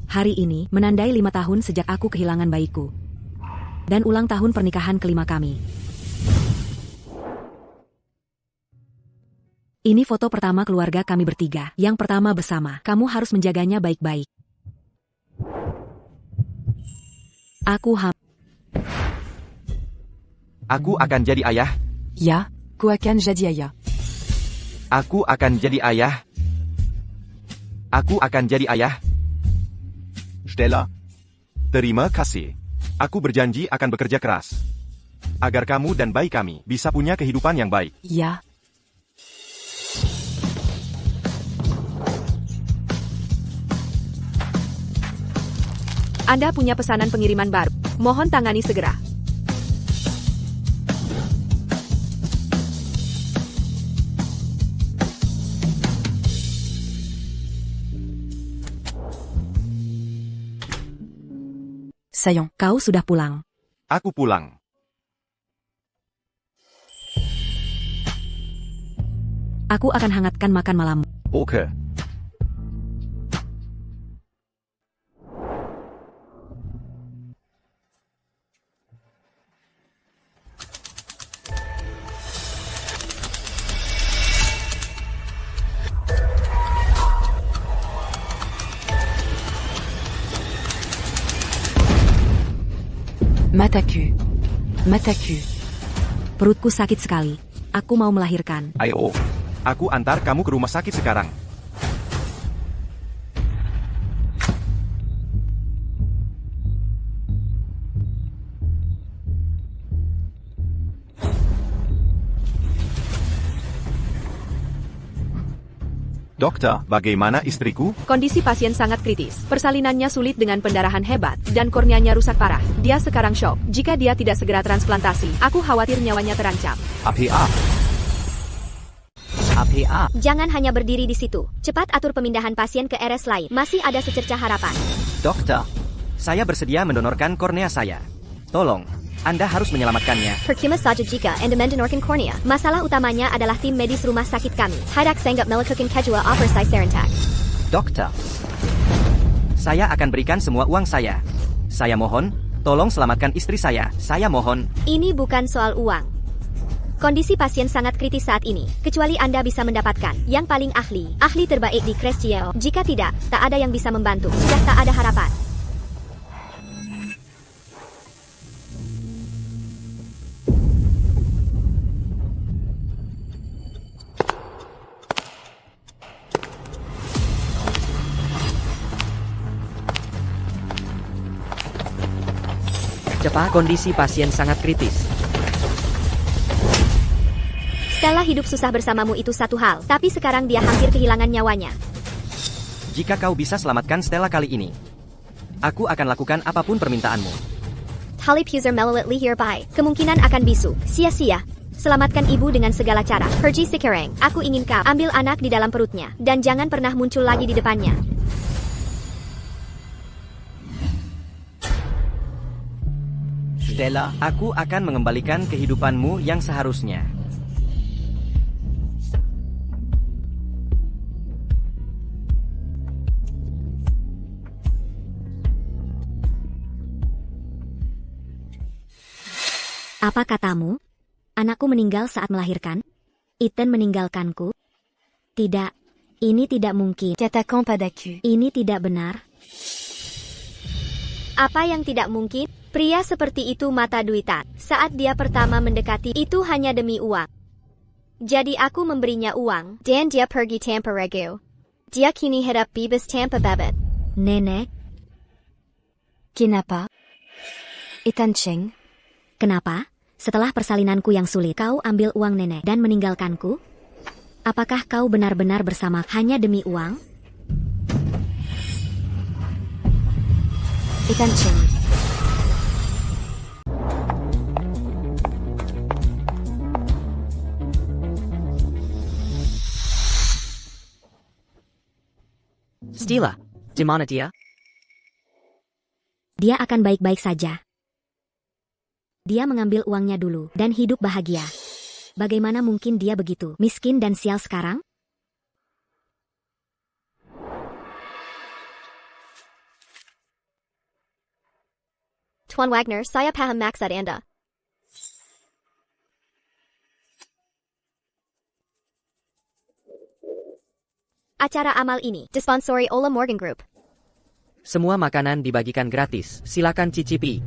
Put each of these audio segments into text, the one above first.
Hari ini menandai 5 tahun sejak aku kehilangan bayiku. Dan ulang tahun pernikahan kelima kami. Ini foto pertama keluarga kami bertiga. Yang pertama bersama. Kamu harus menjaganya baik-baik. Aku akan jadi ayah. Ya, ku akan jadi ayah. Aku akan jadi ayah. Aku akan jadi ayah. Stella. Terima kasih. Aku berjanji akan bekerja keras. Agar kamu dan bayi kami bisa punya kehidupan yang baik. Ya. Anda punya pesanan pengiriman baru. Mohon tangani segera. Sayang, Kau sudah pulang. Aku pulang. Aku akan hangatkan makan malam. Oke. mataku. Mataku. Perutku sakit sekali. Aku mau melahirkan. Ayo. Aku antar kamu ke rumah sakit sekarang. Dokter, bagaimana istriku? Kondisi pasien sangat kritis. Persalinannya sulit dengan pendarahan hebat, dan korneanya rusak parah. Dia sekarang shock. Jika dia tidak segera transplantasi, aku khawatir nyawanya terancam. APA. APA. Jangan hanya berdiri di situ. Cepat atur pemindahan pasien ke RS lain. Masih ada secercah harapan. Dokter, saya bersedia mendonorkan kornea saya. Tolong, Anda harus menyelamatkannya. Percuma saja jika Anda mendonorkan kornea. Masalah utamanya adalah tim medis rumah sakit kami. Hadak sanggap melakukan kedua operasi serentak. Dokter, saya akan berikan semua uang saya. Saya mohon, tolong selamatkan istri saya. Saya mohon. Ini bukan soal uang. Kondisi pasien sangat kritis saat ini, kecuali Anda bisa mendapatkan yang paling ahli terbaik di Crescio. Jika tidak, tak ada yang bisa membantu. Sudah tak ada harapan. Cepat, kondisi pasien sangat kritis. Stella hidup susah bersamamu itu satu hal, tapi sekarang dia hampir kehilangan nyawanya. Jika kau bisa selamatkan Stella kali ini, aku akan lakukan apapun permintaanmu. Halip user melalui hereby, kemungkinan akan bisu, sia-sia. Selamatkan ibu dengan segala cara. Pergi sekarang, aku ingin kau ambil anak di dalam perutnya, dan jangan pernah muncul lagi di depannya. Stella, aku akan mengembalikan kehidupanmu yang seharusnya. Apa katamu? Anakku meninggal saat melahirkan? Ethan meninggalkanku? Tidak, ini tidak mungkin. Ini tidak benar. Apa yang tidak mungkin? Pria seperti itu mata duitan. Saat dia pertama mendekati, itu hanya demi uang. Jadi aku memberinya uang, dan dia pergi tanpa ragu. Dia kini hidup bebas tanpa beban. Nenek? Kenapa? Ethan Cheng? Kenapa? Setelah persalinanku yang sulit, kau ambil uang nenek dan meninggalkanku? Apakah kau benar-benar bersama hanya demi uang? Ethan Cheng. Stella, di mana dia? Dia akan baik-baik saja. Dia mengambil uangnya dulu dan hidup bahagia. Bagaimana mungkin dia begitu miskin dan sial sekarang? Tuan Wagner, saya paham maksud Anda. Acara amal ini disponsori oleh Morgan Group. Semua makanan dibagikan gratis. Silakan cicipi.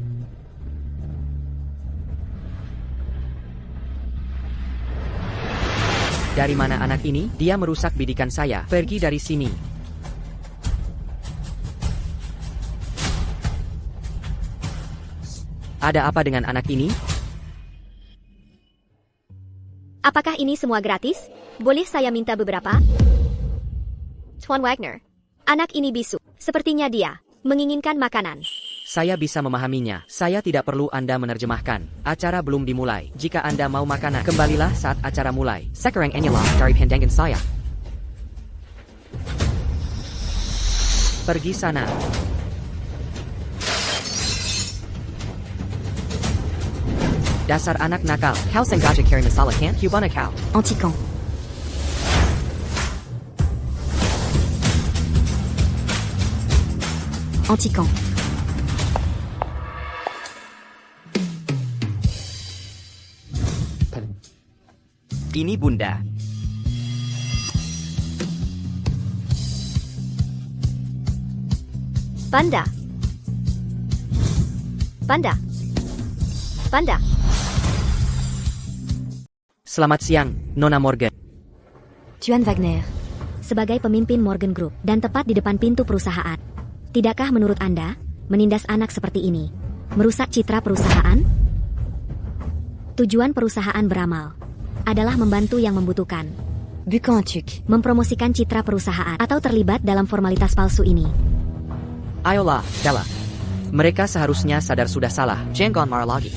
Dari mana anak ini? Dia merusak bidikan saya. Pergi dari sini. Ada apa dengan anak ini? Apakah ini semua gratis? Boleh saya minta beberapa? Tuan Wagner, anak ini bisu. Sepertinya dia menginginkan makanan. Saya bisa memahaminya. Saya tidak perlu Anda menerjemahkan. Acara belum dimulai. Jika Anda mau makanan, kembalilah saat acara mulai. Sekarang inilah dari pandangan saya. Pergi sana. Dasar anak nakal. Kau sengaja carry masalah kan? Cubana kau. Anti-camp. Anti-camp. Ini Bunda. Banda. Banda. Banda. Selamat siang, Nona Morgan. Tuan Wagner. Sebagai pemimpin Morgan Group dan tepat di depan pintu perusahaan, tidakkah menurut Anda menindas anak seperti ini merusak citra perusahaan? Tujuan perusahaan beramal adalah membantu yang membutuhkan, Bukan un truc. mempromosikan citra perusahaan atau terlibat dalam formalitas palsu ini. Ayolah, Stella. Mereka seharusnya sadar sudah salah. Jangan marah lagi.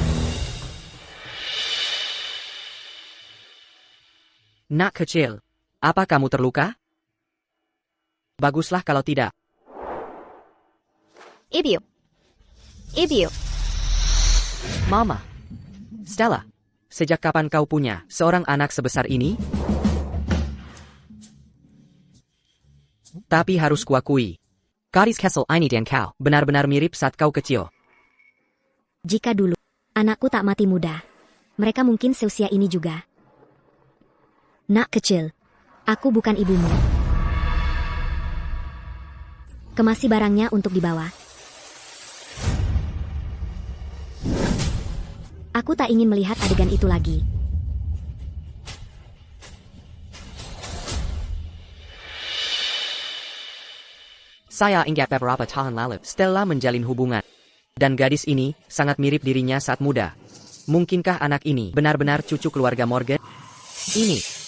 Nak kecil, apa kamu terluka? Baguslah kalau tidak. Ibu. Ibu. Mama. Stella, sejak kapan kau punya seorang anak sebesar ini? Tapi harus kuakui, Gadis Kessel ini dan kau benar-benar mirip saat kau kecil. Jika dulu anakku tak mati muda, mereka mungkin seusia ini juga. Nak kecil, aku bukan ibumu. Kemasi barangnya untuk dibawa. Aku tak ingin melihat adegan itu lagi. Saya ingat beberapa tahun lalu, Stella menjalin hubungan. Dan gadis ini sangat mirip dirinya saat muda. Mungkinkah anak ini benar-benar cucu keluarga Morgan? Ini.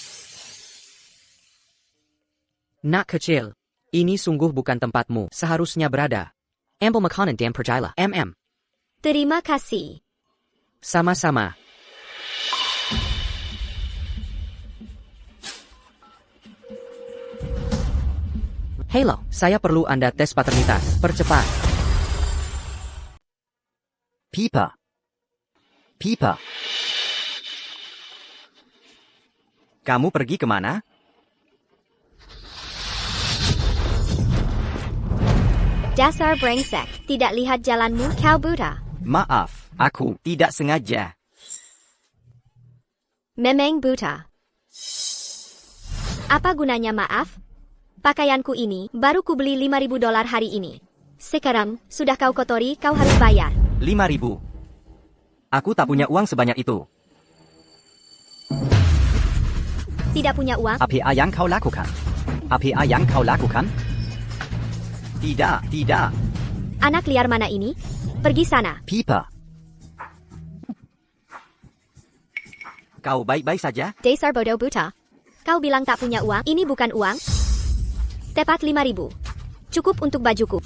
Nak kecil, ini sungguh bukan tempatmu seharusnya berada. Ambil makanan dan pergilah. Terima kasih. Sama-sama. Halo, saya perlu Anda tes paternitas. Percepat. Pipa. Pipa. Kamu pergi kemana? Dasar brengsek, tidak lihat jalanmu, kau buta. Maaf, aku tidak sengaja. Memang buta. Apa gunanya maaf? Pakaianku ini baru kubeli $5.000 hari ini. Sekarang, sudah kau kotori, kau harus bayar. 5.000. Aku tak punya uang sebanyak itu. Tidak punya uang? Apa yang kau lakukan? Apa yang kau lakukan? Tidak, tidak. Anak liar mana ini? Pergi sana. Pipa. Kau baik-baik saja? Dasar bodoh buta. Kau bilang tak punya uang? Ini bukan uang? Tepat 5.000. Cukup untuk bajuku.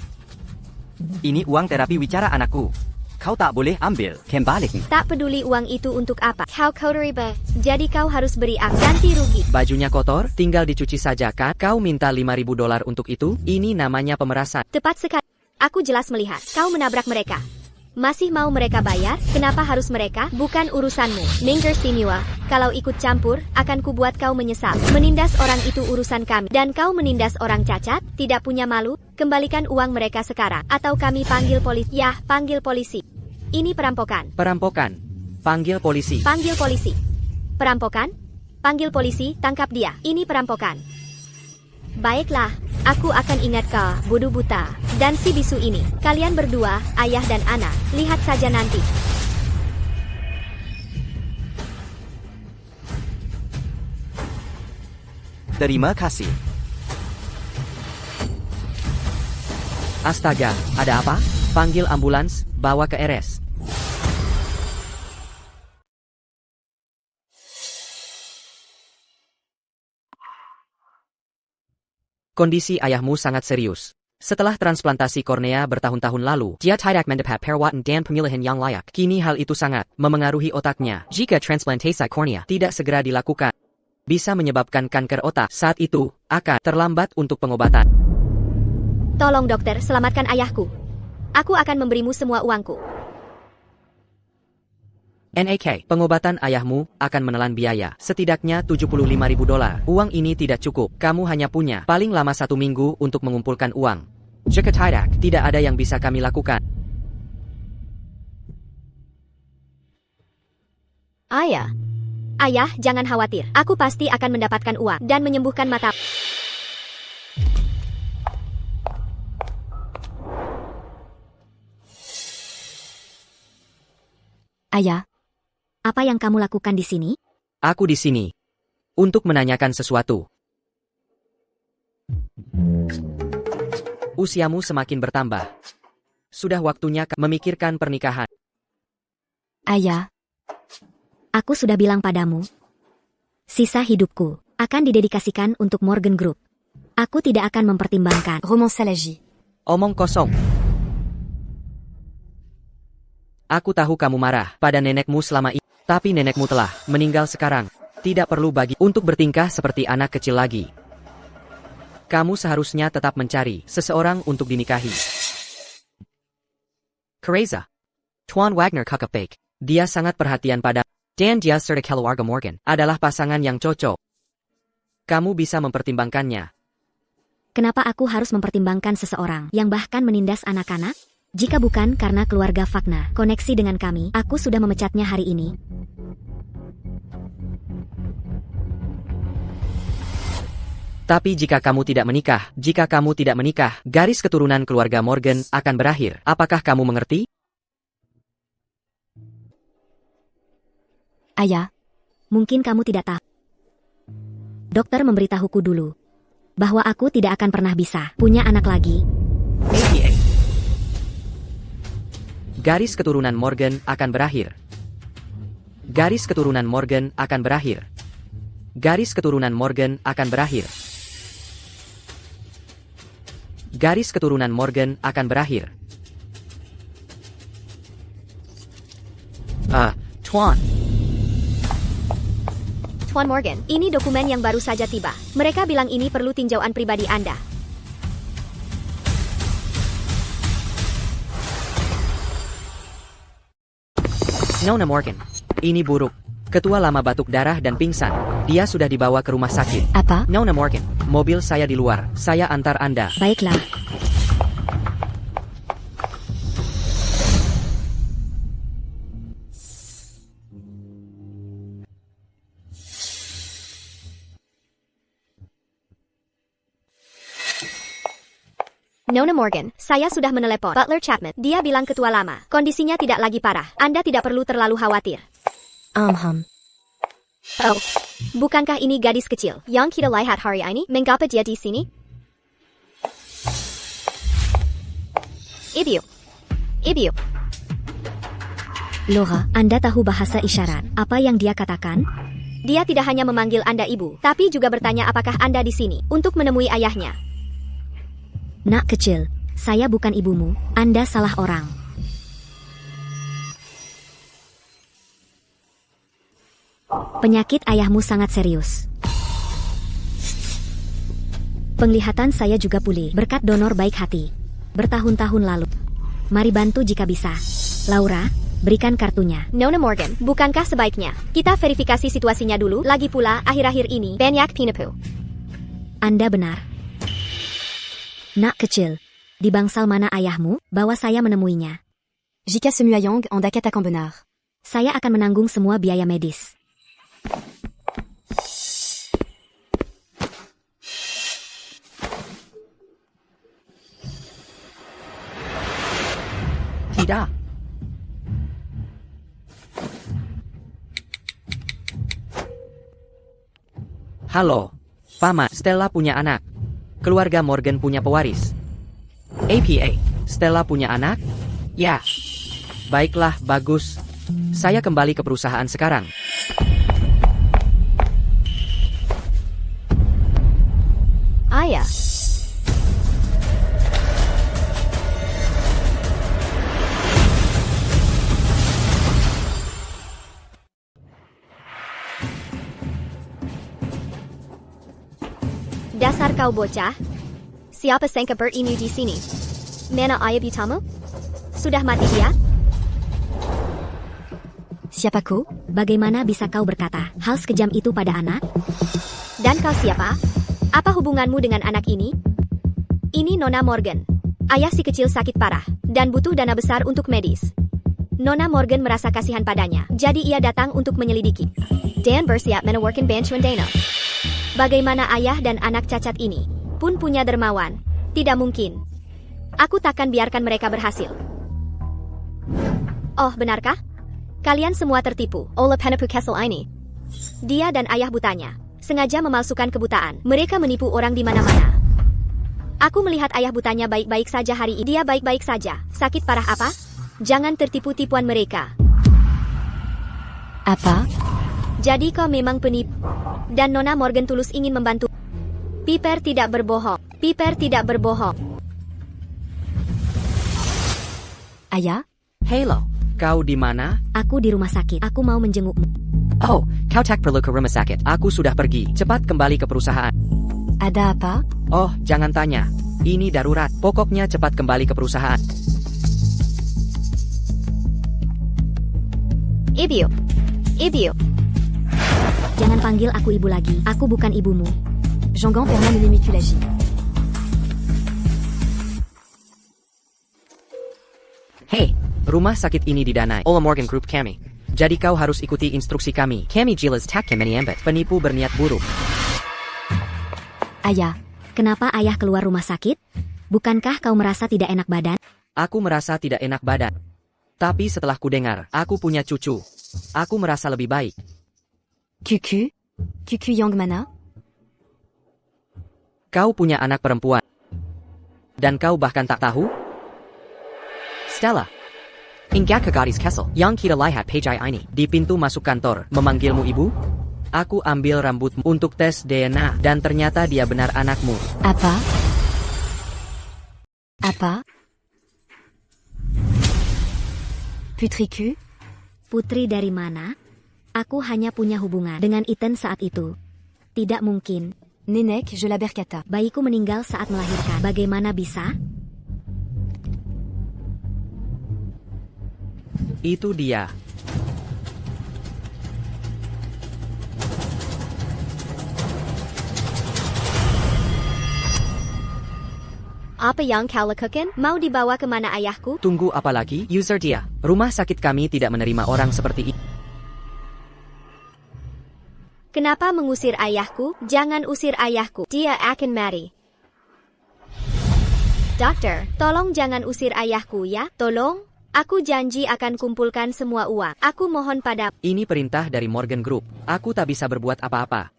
Ini uang terapi wicara anakku. Kau tak boleh ambil. Kembalikan. Tak peduli uang itu untuk apa. Kau kotori bah. Jadi kau harus beri aku ganti rugi. Bajunya kotor, tinggal dicuci saja kan? Kau minta $5.000 untuk itu? Ini namanya pemerasan. Tepat sekali. Aku jelas melihat. Kau menabrak mereka. Masih mau mereka bayar? Kenapa harus mereka? Bukan urusanmu. Minggir Simua. Kalau ikut campur, akan kubuat kau menyesal. Menindas orang itu urusan kami. Dan kau menindas orang cacat? Tidak punya malu? Kembalikan uang mereka sekarang. Atau kami panggil polisi. Yah, panggil polisi. Ini perampokan. Perampokan. Panggil polisi. Panggil polisi. Perampokan? Panggil polisi, tangkap dia. Ini perampokan. Baiklah, aku akan ingat kau, bodoh buta, dan si bisu ini. Kalian berdua, ayah dan anak, lihat saja nanti. Terima kasih. Astaga, ada apa? Panggil ambulans, bawa ke RS. Kondisi ayahmu sangat serius. Setelah transplantasi kornea bertahun-tahun lalu, dia tidak mendapat perawatan dan pemilihan yang layak. Kini hal itu sangat memengaruhi otaknya. Jika transplantasi kornea tidak segera dilakukan, bisa menyebabkan kanker otak. Saat itu, akan terlambat untuk pengobatan. Tolong dokter, selamatkan ayahku. Aku akan memberimu semua uangku. NAK, pengobatan ayahmu akan menelan biaya setidaknya $75.000. Uang ini tidak cukup. Kamu hanya punya paling lama 1 minggu untuk mengumpulkan uang. Jika tidak ada yang bisa kami lakukan. Ayah. Ayah, jangan khawatir. Aku pasti akan mendapatkan uang dan menyembuhkan mata. Ayah, apa yang kamu lakukan di sini? Aku di sini untuk menanyakan sesuatu. Usiamu semakin bertambah. Sudah waktunya memikirkan pernikahan. Ayah, aku sudah bilang padamu, sisa hidupku akan didedikasikan untuk Morgan Group. Aku tidak akan mempertimbangkan romansologi. Omong kosong. Aku tahu kamu marah pada nenekmu selama ini, tapi nenekmu telah meninggal sekarang. Tidak perlu bagi untuk bertingkah seperti anak kecil lagi. Kamu seharusnya tetap mencari seseorang untuk dinikahi. Kereza. Tuan Wagner Kakepake. Dia sangat perhatian pada dan dia serta keluarga Morgan adalah pasangan yang cocok. Kamu bisa mempertimbangkannya. Kenapa aku harus mempertimbangkan seseorang yang bahkan menindas anak-anak? Jika bukan karena keluarga Wagner koneksi dengan kami, aku sudah memecatnya hari ini. Tapi jika kamu tidak menikah, garis keturunan keluarga Morgan akan berakhir. Apakah kamu mengerti? Ayah, mungkin kamu tidak tahu. Dokter memberitahuku dulu bahwa aku tidak akan pernah bisa punya anak lagi. APA. Garis keturunan Morgan akan berakhir. Garis keturunan Morgan akan berakhir. Garis keturunan Morgan akan berakhir. Garis keturunan Morgan akan berakhir. Tuan. Tuan Morgan, ini dokumen yang baru saja tiba. Mereka bilang ini perlu tinjauan pribadi Anda. Nona Morgan. Ini buruk. Ketua lama batuk darah dan pingsan. Dia sudah dibawa ke rumah sakit. Apa? Nona Morgan, mobil saya di luar. Saya antar Anda. Baiklah. Nona Morgan, saya sudah menelepon Butler Chapman. Dia bilang ketua lama. Kondisinya tidak lagi parah. Anda tidak perlu terlalu khawatir. Oh, bukankah ini gadis kecil yang kita lihat hari ini? Mengapa dia di sini? Ibu. Laura, Anda tahu bahasa isyarat. Apa yang dia katakan? Dia tidak hanya memanggil Anda ibu, tapi juga bertanya apakah Anda di sini untuk menemui ayahnya. Nak kecil, saya bukan ibumu. Anda salah orang. Penyakit ayahmu sangat serius. Penglihatan saya juga pulih berkat donor baik hati bertahun-tahun lalu. Mari bantu jika bisa. Laura, berikan kartunya. Nona Morgan, bukankah sebaiknya kita verifikasi situasinya dulu? Lagi pula, akhir-akhir ini banyak penipu. Anda benar. Nak kecil, di bangsal mana ayahmu? Bawa saya menemuinya. Jika Semuyang en dakat akan benar. Saya akan menanggung semua biaya medis. Tidak. Halo, Paman. Stella punya anak. Keluarga Morgan punya pewaris. APA, Stella punya anak? Ya. Baiklah, bagus. Saya kembali ke perusahaan sekarang. Ayah. Dasar kau bocah. Siapa sangka ini di sini? Mana ayah bitamu? Sudah mati dia? Siapaku? Bagaimana bisa kau berkata hal sekejam itu pada anak? Dan kau siapa? Apa hubunganmu dengan anak ini? Ini Nona Morgan. Ayah si kecil sakit parah, dan butuh dana besar untuk medis. Nona Morgan merasa kasihan padanya, jadi ia datang untuk menyelidiki. Dan bersiap menawarkan bantuan dana. Bagaimana ayah dan anak cacat ini pun punya dermawan? Tidak mungkin. Aku takkan biarkan mereka berhasil. Oh, benarkah? Kalian semua tertipu oleh penipu Kessel ini. Dia dan ayah butanya sengaja memalsukan kebutaan. Mereka menipu orang di mana-mana. Aku melihat ayah butanya baik-baik saja hari ini. Dia baik-baik saja. Sakit parah apa? Jangan tertipu tipuan mereka. Apa? Jadi kau memang penipu. Dan Nona Morgan tulus ingin membantu. Piper tidak berbohong. Piper tidak berbohong. Ayah? Halo, kau di mana? Aku di rumah sakit. Aku mau menjengukmu. Oh, kau tak perlu ke rumah sakit. Aku sudah pergi. Cepat kembali ke perusahaan. Ada apa? Oh, jangan tanya. Ini darurat. Pokoknya cepat kembali ke perusahaan. Ibu. Ibu. Jangan panggil aku ibu lagi. Aku bukan ibumu. Jean-Gan Fernand Menemiculagie. Hei, rumah sakit ini didanai oleh Morgan Group kami. Jadi kau harus ikuti instruksi kami. Kami jelas tak menyambat penipu berniat buruk. Ayah, kenapa ayah keluar rumah sakit? Bukankah kau merasa tidak enak badan? Aku merasa tidak enak badan. Tapi setelah ku dengar, aku punya cucu. Aku merasa lebih baik. Cucu? Cucu Yang mana? Kau punya anak perempuan. Dan kau bahkan tak tahu? Stella. Ingat ke gadis Kessel yang kita lihat pejai ini di pintu masuk kantor memanggilmu ibu? Aku ambil rambutmu untuk tes DNA dan ternyata dia benar anakmu. Apa? Apa? Putriku? Putri dari mana? Aku hanya punya hubungan dengan Ethan saat itu. Tidak mungkin. Nenek, je la berkata. Bayiku meninggal saat melahirkan. Bagaimana bisa? Itu dia. Apa yang kau lakukan? Mau dibawa kemana ayahku? Tunggu apa lagi? User dia. Rumah sakit kami tidak menerima orang seperti ini. Kenapa mengusir ayahku? Jangan usir ayahku. Dia akan mati. Dokter, tolong jangan usir ayahku ya. Tolong. Aku janji akan kumpulkan semua uang. Aku mohon pada... Ini perintah dari Morgan Group. Aku tak bisa berbuat apa-apa.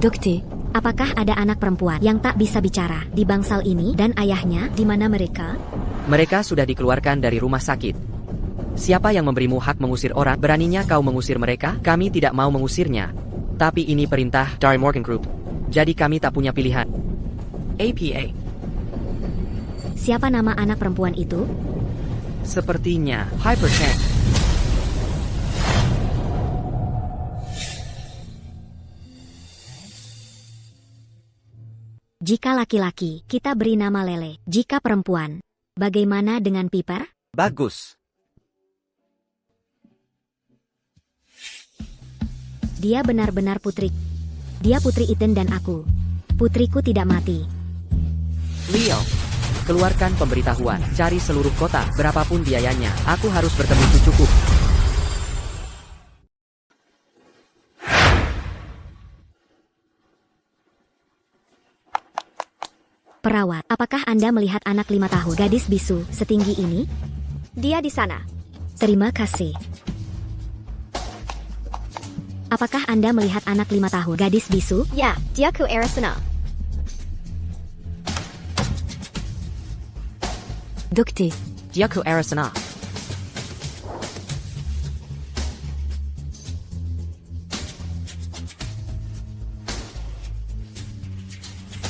Dokter. Apakah ada anak perempuan yang tak bisa bicara di bangsal ini dan ayahnya? Di mana mereka? Mereka sudah dikeluarkan dari rumah sakit. Siapa yang memberimu hak mengusir orang? Beraninya kau mengusir mereka? Kami tidak mau mengusirnya. Tapi ini perintah dari Morgan Group. Jadi kami tak punya pilihan. APA. Siapa nama anak perempuan itu? Sepertinya Hyperchange. Jika laki-laki, kita beri nama Lele. Jika perempuan, bagaimana dengan Piper? Bagus. Dia benar-benar putri. Dia putri Ethan dan aku. Putriku tidak mati. Leo, keluarkan pemberitahuan. Cari seluruh kota, berapapun biayanya. Aku harus bertemu cucuku. Perawat, apakah Anda melihat anak 5 tahun gadis bisu setinggi ini? Dia di sana. Terima kasih. Apakah Anda melihat anak 5 tahun gadis bisu? Ya, dia ke arah sana. Docteur. Dia ke arah sana.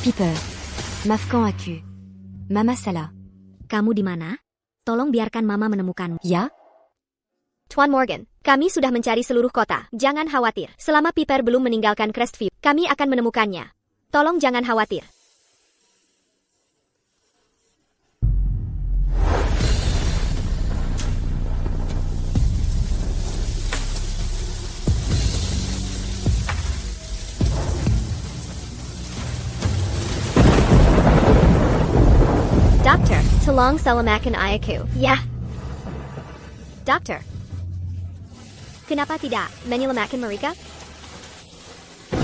Piper. Mafkan Aku. Mama Salah. Kamu di mana? Tolong biarkan Mama menemukanmu. Ya? Tuan Morgan, kami sudah mencari seluruh kota. Jangan khawatir. Selama Piper belum meninggalkan Crestview, kami akan menemukannya. Tolong jangan khawatir. Doctor, tolong selamatkan ayahku. Ya. Dokter. Kenapa tidak menyelamatkan mereka?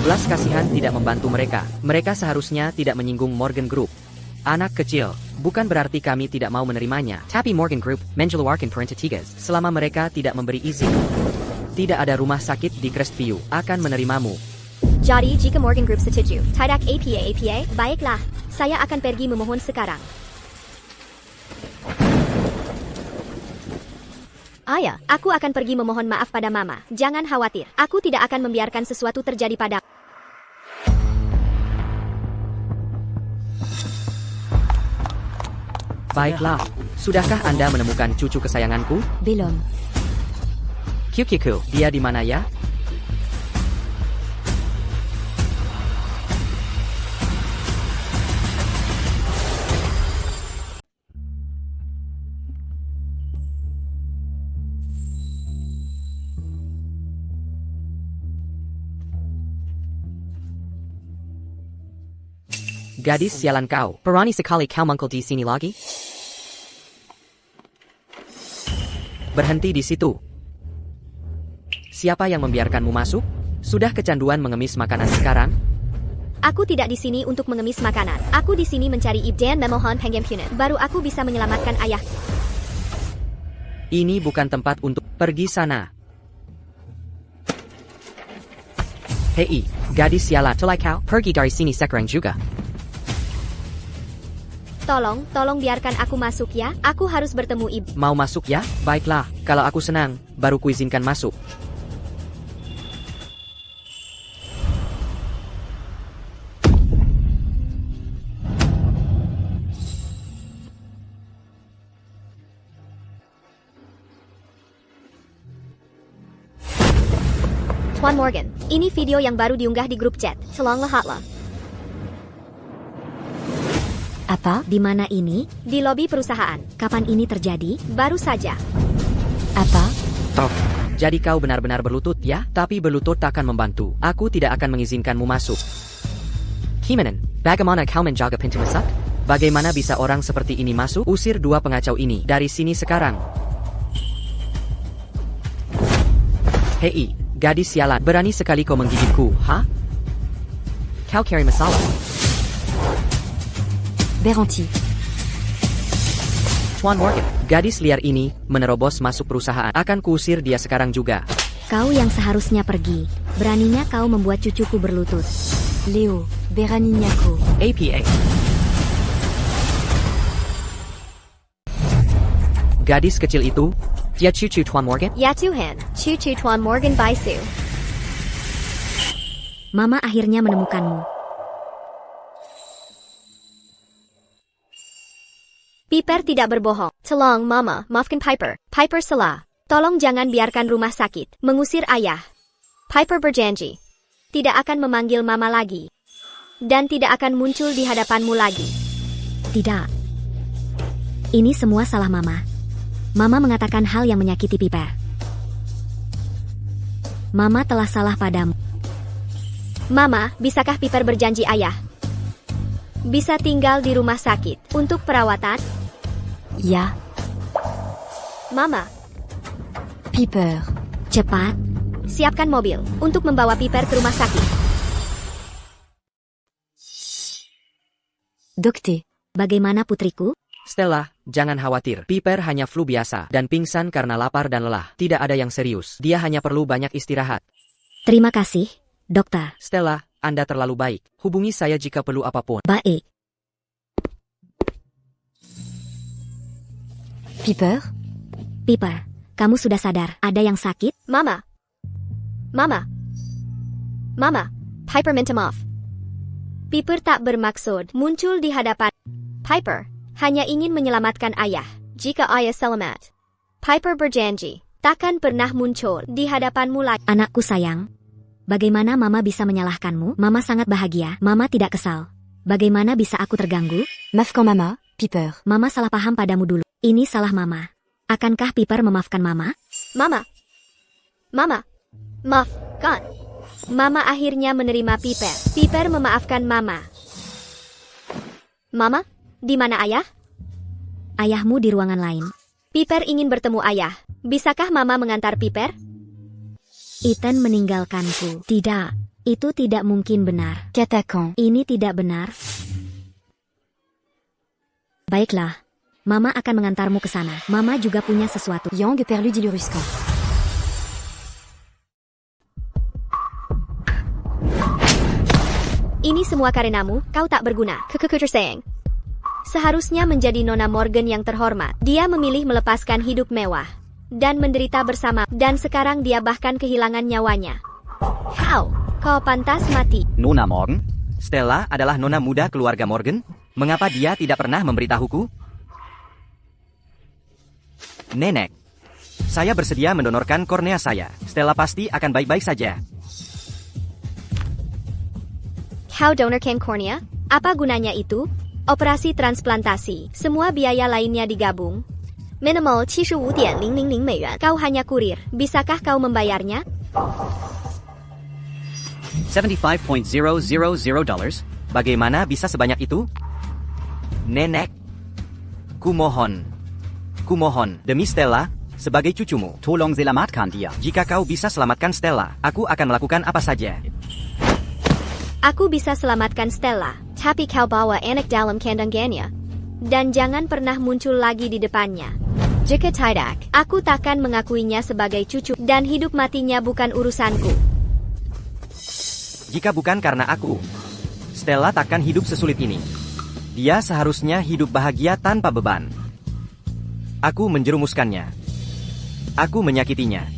Belas kasihan tidak membantu mereka. Mereka seharusnya tidak menyinggung Morgan Group. Anak kecil, bukan berarti kami tidak mau menerimanya. Tapi Morgan Group mengeluarkan perintah tigas selama mereka tidak memberi izin. Tidak ada rumah sakit di Crestview akan menerimamu. Jadi jika Morgan Group setuju, tidak apa, baiklah. Saya akan pergi memohon sekarang. Ayah, aku akan pergi memohon maaf pada Mama. Jangan khawatir, aku tidak akan membiarkan sesuatu terjadi pada. Baiklah, sudahkah Anda menemukan cucu kesayanganku? Belum. Kyukiku, dia di mana ya? Gadis sialan kau, berani sekali kau mangkul di sini lagi? Berhenti di situ. Siapa yang membiarkanmu masuk? Sudah kecanduan mengemis makanan sekarang? Aku tidak di sini untuk mengemis makanan. Aku di sini mencari ibu dan memohon pengampunan. Baru aku bisa menyelamatkan ayah. Ini bukan tempat untuk pergi sana. Hei, gadis sialan, telah kau pergi dari sini sekarang juga. Tolong biarkan aku masuk ya. Aku harus bertemu ibu. Mau masuk ya? Baiklah, kalau aku senang, baru kuizinkan masuk. Tuan Morgan, ini video yang baru diunggah di grup chat. Tolong lihatlah. Apa? Di mana ini? Di lobi perusahaan. Kapan ini terjadi? Baru saja. Apa? Toh, Jadi kau benar-benar berlutut ya? Tapi berlutut takkan membantu. Aku tidak akan mengizinkanmu masuk. Kimanan, bagaimana kau menjaga pintu masuk? Bagaimana bisa orang seperti ini masuk? Usir dua pengacau ini dari sini sekarang. Hei, gadis sialan, berani sekali kau menggigitku, ha? Kau cari masalah. Beranti. Tuan Morgan, gadis liar ini menerobos masuk perusahaan. Akan kuusir dia sekarang juga. Kau yang seharusnya pergi. Beraninya kau membuat cucuku berlutut. Leo. Beranignako. APA. Gadis kecil itu, dia cucu Tuan Morgan? Ya Tuhan, cucu Tuan Morgan Baisu. Mama akhirnya menemukanmu. Piper tidak berbohong. Tolong Mama, maafkan Piper. Piper salah. Tolong jangan biarkan rumah sakit mengusir ayah. Piper berjanji tidak akan memanggil Mama lagi. Dan tidak akan muncul di hadapanmu lagi. Tidak. Ini semua salah Mama. Mama mengatakan hal yang menyakiti Piper. Mama telah salah padamu. Mama, bisakah Piper berjanji ayah? Bisa tinggal di rumah sakit untuk perawatan? Ya. Mama, Piper. Cepat, siapkan mobil untuk membawa Piper ke rumah sakit. Docté. bagaimana putriku? Stella, jangan khawatir. Piper hanya flu biasa dan pingsan karena lapar dan lelah. Tidak ada yang serius. Dia hanya perlu banyak istirahat. Terima kasih, dokter. Stella, Anda terlalu baik. Hubungi saya jika perlu apapun. Baik. Piper. Piper, kamu sudah sadar ada yang sakit? Mama. Mama. Mama. Piper minta maaf. Piper tak bermaksud muncul di hadapan. Piper hanya ingin menyelamatkan ayah. Jika ayah selamat, Piper berjanji takkan pernah muncul di hadapanmu lagi. Anakku sayang, bagaimana mama bisa menyalahkanmu? Mama sangat bahagia, mama tidak kesal. Bagaimana bisa aku terganggu? Maafkan mama, Piper. Mama salah paham padamu dulu. Ini salah mama. Akankah Piper memaafkan mama? Mama. Mama. Maafkan. Mama akhirnya menerima Piper. Piper memaafkan Mama. Mama, di mana ayah? Ayahmu di ruangan lain. Piper ingin bertemu ayah. Bisakah Mama mengantar Piper? Ethan meninggalkanku. Tidak, itu tidak mungkin benar. Katakan. Ini tidak benar. Baiklah, Mama akan mengantarmu ke sana. Mama juga punya sesuatu. Yang perlu diluruskan. Ini semua karenamu, kau tak berguna. Sayang. Seharusnya menjadi Nona Morgan yang terhormat. Dia memilih melepaskan hidup mewah dan menderita bersama, dan sekarang dia bahkan kehilangan nyawanya. Kau pantas mati. Nona Morgan? Stella adalah nona muda keluarga Morgan. Mengapa dia tidak pernah memberitahuku? Nenek, saya bersedia mendonorkan kornea saya. Stella pasti akan baik-baik saja. How donorkan kornea? Apa gunanya itu? Operasi transplantasi. Semua biaya lainnya digabung. Minimal 75.000 yuan. Kau hanya kurir. Bisakah kau membayarnya? $75.000. Bagaimana bisa sebanyak itu? Nenek, kumohon, demi Stella, sebagai cucumu. Tolong selamatkan dia. Jika kau bisa selamatkan Stella, aku akan melakukan apa saja. Aku bisa selamatkan Stella, tapi kau bawa anak dalam kandungannya. Dan jangan pernah muncul lagi di depannya. Jika tidak, aku takkan mengakuinya sebagai cucu, dan hidup matinya bukan urusanku. Jika bukan karena aku, Stella takkan hidup sesulit ini. Dia seharusnya hidup bahagia tanpa beban. Aku menjerumuskannya. Aku menyakitinya.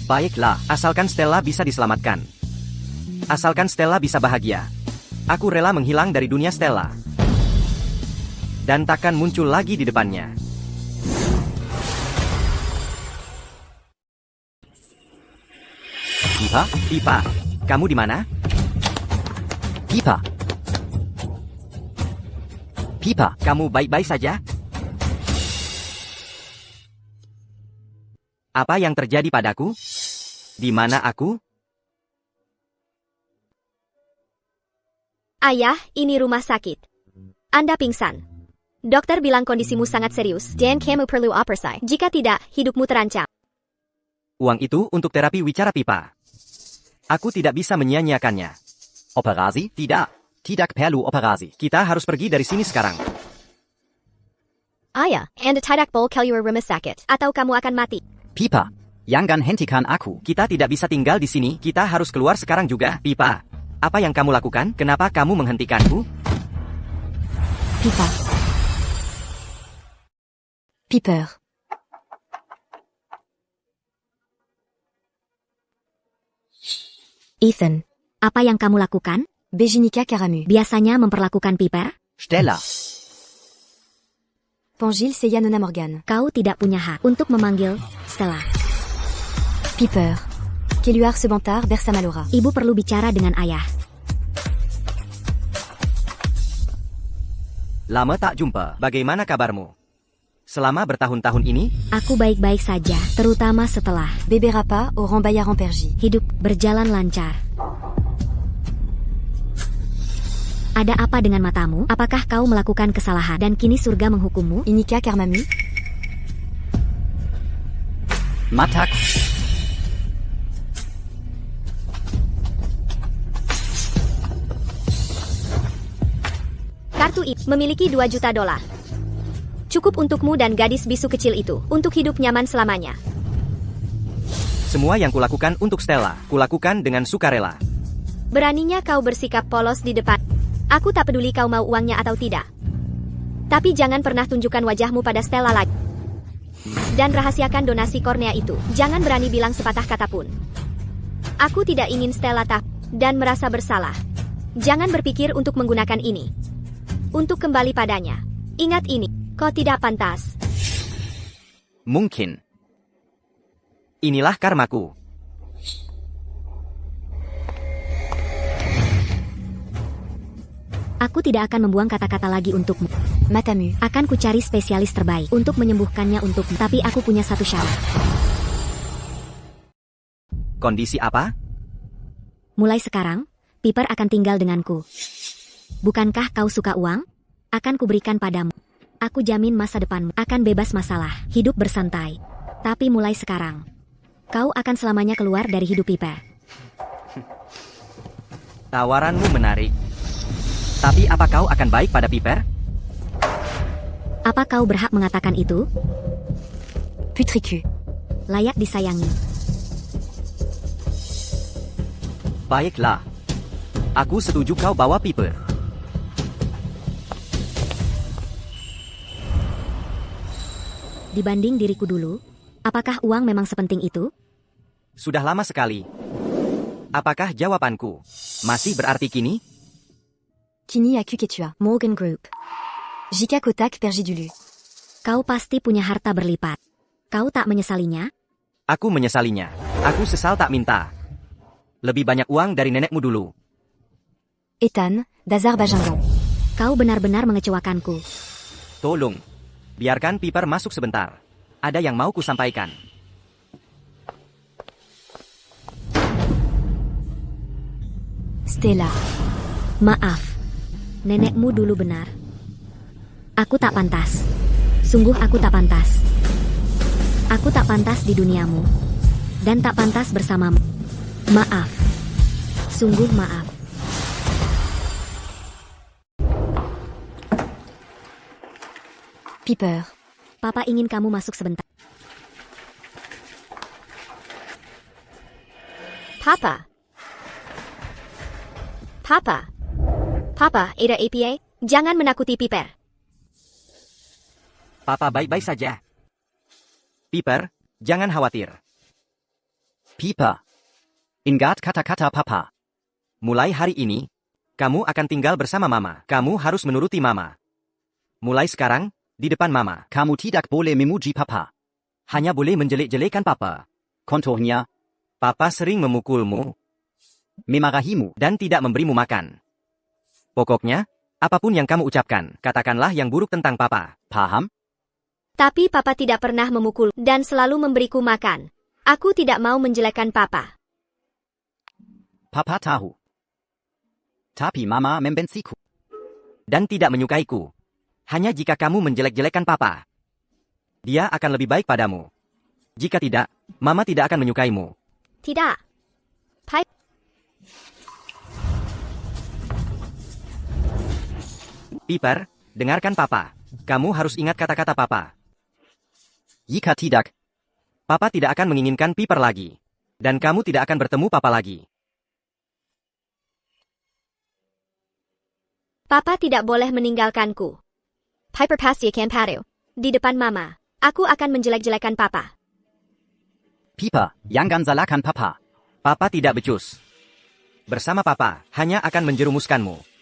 Baiklah, asalkan Stella bisa diselamatkan. Asalkan Stella bisa bahagia. Aku rela menghilang dari dunia Stella. Dan takkan muncul lagi di depannya. Pipa, kamu di mana? Pipa. Pipa. Kamu baik-baik saja? Apa yang terjadi padaku? Di mana aku? Ayah, ini rumah sakit. Anda pingsan. Dokter bilang kondisimu sangat serius, dan kamu perlu operasi. Jika tidak, hidupmu terancam. Uang itu untuk terapi wicara Pipa. Aku tidak bisa menyia-nyiakannya. Operasi? Tidak. Tidak perlu operasi. Kita harus pergi dari sini sekarang. Ayah, Anda tidak boleh keluar rumah sakit, atau kamu akan mati. Pipa. Jangan hentikan aku. Kita tidak bisa tinggal di sini, kita harus keluar sekarang juga. Pipa, apa yang kamu lakukan? Kenapa kamu menghentikanku? Pipa. Piper. Ethan, apa yang kamu lakukan? Bejinika Karamu. Biasanya memperlakukan Piper? Stella. Pangil Seya Nona Morgan. Kau tidak punya hak untuk memanggil Stella. Piper. Keluar sebentar bersama Laura. Ibu perlu bicara dengan ayah. Lama tak jumpa, bagaimana kabarmu? Selama bertahun-tahun ini, Aku baik-baik saja, terutama setelah Bébé Rapa au Rambayar en Pergie. hidup berjalan lancar. Ada apa dengan matamu? Apakah kau melakukan kesalahan dan kini surga menghukummu? Inika car m'a mue. Mataku. Kartu itu memiliki 2 juta dolar. Cukup untukmu dan gadis bisu kecil itu untuk hidup nyaman selamanya. Semua yang kulakukan untuk Stella, kulakukan dengan sukarela. Beraninya kau bersikap polos di depan. Aku tak peduli kau mau uangnya atau tidak. Tapi jangan pernah tunjukkan wajahmu pada Stella lagi. Dan rahasiakan donasi kornea itu. Jangan berani bilang sepatah kata pun. Aku tidak ingin Stella tahu dan merasa bersalah. Jangan berpikir untuk menggunakan ini. Untuk kembali padanya. Ingat ini, kau tidak pantas. Mungkin. Inilah karmaku. Aku tidak akan membuang kata-kata lagi untukmu. Matamu. Akan kucari spesialis terbaik untuk menyembuhkannya untukmu. Tapi aku punya satu syarat. Kondisi apa? Mulai sekarang, Piper akan tinggal denganku. Bukankah kau suka uang? Akan kuberikan padamu. Aku jamin masa depanmu akan bebas masalah, hidup bersantai. Tapi mulai sekarang, kau akan selamanya keluar dari hidup Piper. Tawaranmu menarik. Tapi apa kau akan baik pada Piper? Apa kau berhak mengatakan itu? Putriku. Layak disayangi. Baiklah. Aku setuju kau bawa Piper. Dibanding diriku dulu, apakah uang memang sepenting itu? Sudah lama sekali. Apakah jawabanku masih berarti kini? Kini aku ketua. Morgan Group. Jika kotak pergi dulu. Kau pasti punya harta berlipat. Kau tak menyesalinya? Aku menyesalinya. Aku sesal tak minta. Lebih banyak uang dari nenekmu dulu. Ethan, d'Azerbaïdjan. Kau benar-benar mengecewakanku. Tolong. Biarkan Piper masuk sebentar. Ada yang mau kusampaikan. Stella. Maaf. Nenekmu dulu benar. Aku tak pantas. Sungguh aku tak pantas. Aku tak pantas di duniamu. Dan tak pantas bersamamu. Maaf. Sungguh maaf. Piper. Papa ingin kamu masuk sebentar. Papa. Papa. Papa, Ada APA, jangan menakuti Piper. Papa baik-baik saja. Piper, jangan khawatir. Piper. Ingat kata-kata papa. Mulai hari ini, kamu akan tinggal bersama Mama. Kamu harus menuruti Mama. Mulai sekarang, di depan Mama. Kamu tidak boleh memuji papa. Hanya boleh menjelek-jelekan Papa. Konturnya, Papa sering memukulmu memarahimu. dan tidak memberimu makan. Pokoknya, apapun yang kamu ucapkan, katakanlah yang buruk tentang Papa. Paham? Tapi Papa tidak pernah memukul dan selalu memberiku makan. Aku tidak mau menjelekkan Papa. Papa tahu. Tapi mama membenciku. Dan tidak menyukaiku. Hanya jika kamu menjelek-jelekan Papa. Dia akan lebih baik padamu. Jika tidak, Mama tidak akan menyukaimu. Tidak. Piper, dengarkan Papa. Kamu harus ingat kata-kata Papa. Jika tidak, Papa tidak akan menginginkan Piper lagi. Dan kamu tidak akan bertemu Papa lagi. Papa tidak boleh meninggalkanku. Piper pasti akan padu. Di depan Mama, aku akan menjelek-jelekan Papa. Piper, jangan salahkan papa. Papa tidak becus. Bersama Papa, hanya akan menjerumuskanmu.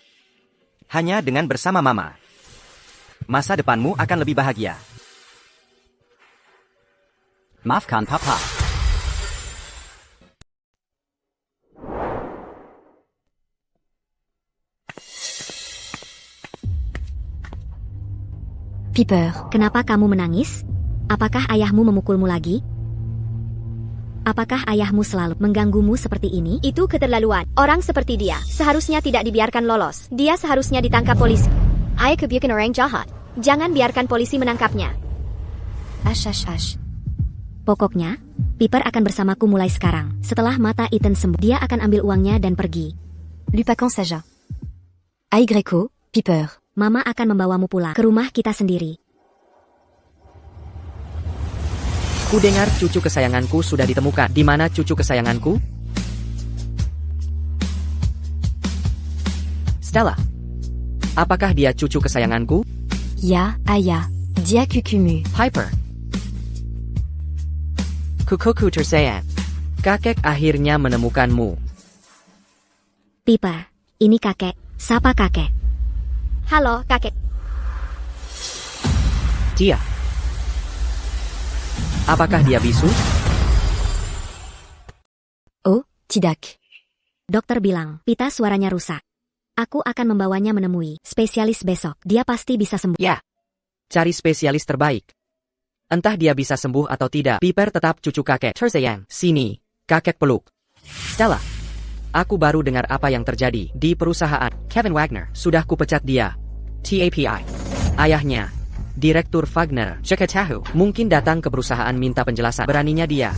Hanya dengan bersama Mama. Masa depanmu akan lebih bahagia. Maafkan papa. Piper, kenapa kamu menangis? Apakah ayahmu memukulmu lagi? Apakah ayahmu selalu mengganggumu seperti ini? Itu keterlaluan. Orang seperti dia seharusnya tidak dibiarkan lolos. Dia seharusnya ditangkap polisi. Ayah kebiakan orang jahat. Jangan biarkan polisi menangkapnya. Pokoknya, Piper akan bersamaku mulai sekarang. Setelah mata Ethan sembuh, dia akan ambil uangnya dan pergi. Lupacan Saja. Aigreco, Piper. Mama akan membawamu pulang ke rumah kita sendiri. Ku dengar cucu kesayanganku sudah ditemukan. Di mana cucu kesayanganku? Stella. Apakah dia cucu kesayanganku? Ya, Ayah. Dia cucumu. Piper. Kukuku tersayang. Kakek akhirnya menemukanmu. Piper, ini kakek. Sapa kakek. Halo, kakek. Dia. Apakah dia bisu? Oh, tidak. Dokter bilang, pita suaranya rusak. Aku akan membawanya menemui spesialis besok. Dia pasti bisa sembuh. Ya. Cari spesialis terbaik. Entah dia bisa sembuh atau tidak, Piper tetap cucu kakek. Tersayang, sini, kakek peluk. Stella. Aku baru dengar apa yang terjadi di perusahaan. Kevin Wagner, sudah kupecat dia. TAPI. Ayahnya, Direktur Wagner, Jakartahu, mungkin datang ke perusahaan minta penjelasan. Beraninya dia.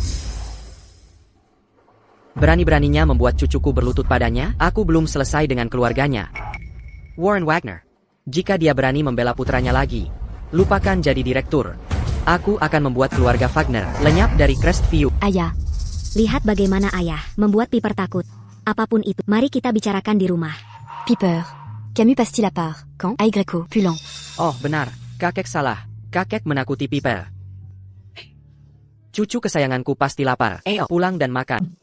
Berani-beraninya membuat cucuku berlutut padanya. Aku belum selesai dengan keluarganya. Warren Wagner. Jika dia berani membela putranya lagi, lupakan jadi direktur. Aku akan membuat keluarga Wagner lenyap dari Crestview. Ayah. Lihat bagaimana ayah membuat Piper takut. Apapun itu, mari kita bicarakan di rumah. Piper. Camus passe-t-il à part? Quand? Aigreco, Pulant. Oh, benar. Kakek salah. Kakek menakuti Piper. Cucu kesayanganku pasti lapar. Ayo, pulang dan makan.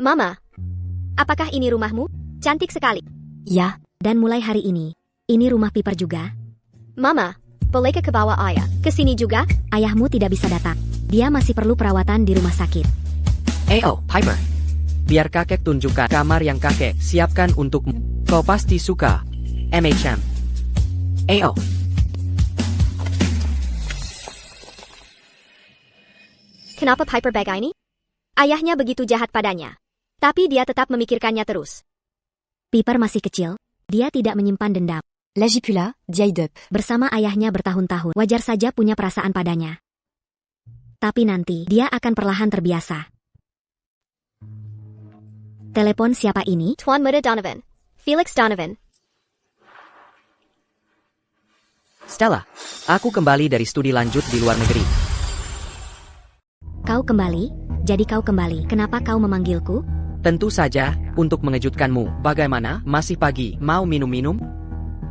Mama, apakah ini rumahmu? Cantik sekali. Ya. Dan mulai hari ini rumah Piper juga. Mama, boleh ke bawah ayah? Ke sini juga? Ayahmu tidak bisa datang. Dia masih perlu perawatan di rumah sakit. Ayo, Piper. Biar kakek tunjukkan kamar yang kakek siapkan untukmu. Kau pasti suka. MHM. Ayo. Kenapa Piper begini? Ayahnya begitu jahat padanya. Tapi dia tetap memikirkannya terus. Piper masih kecil. Dia tidak menyimpan dendam. L'agipula, Diaideup. Bersama ayahnya bertahun-tahun, wajar saja punya perasaan padanya. Tapi nanti, dia akan perlahan terbiasa. Telepon siapa ini? Tuan Muda Donovan. Felix Donovan. Stella, aku kembali dari studi lanjut di luar negeri. Kau kembali? Jadi kau kembali. Kenapa kau memanggilku? Tentu saja, untuk mengejutkanmu. Bagaimana? Masih pagi, mau minum-minum?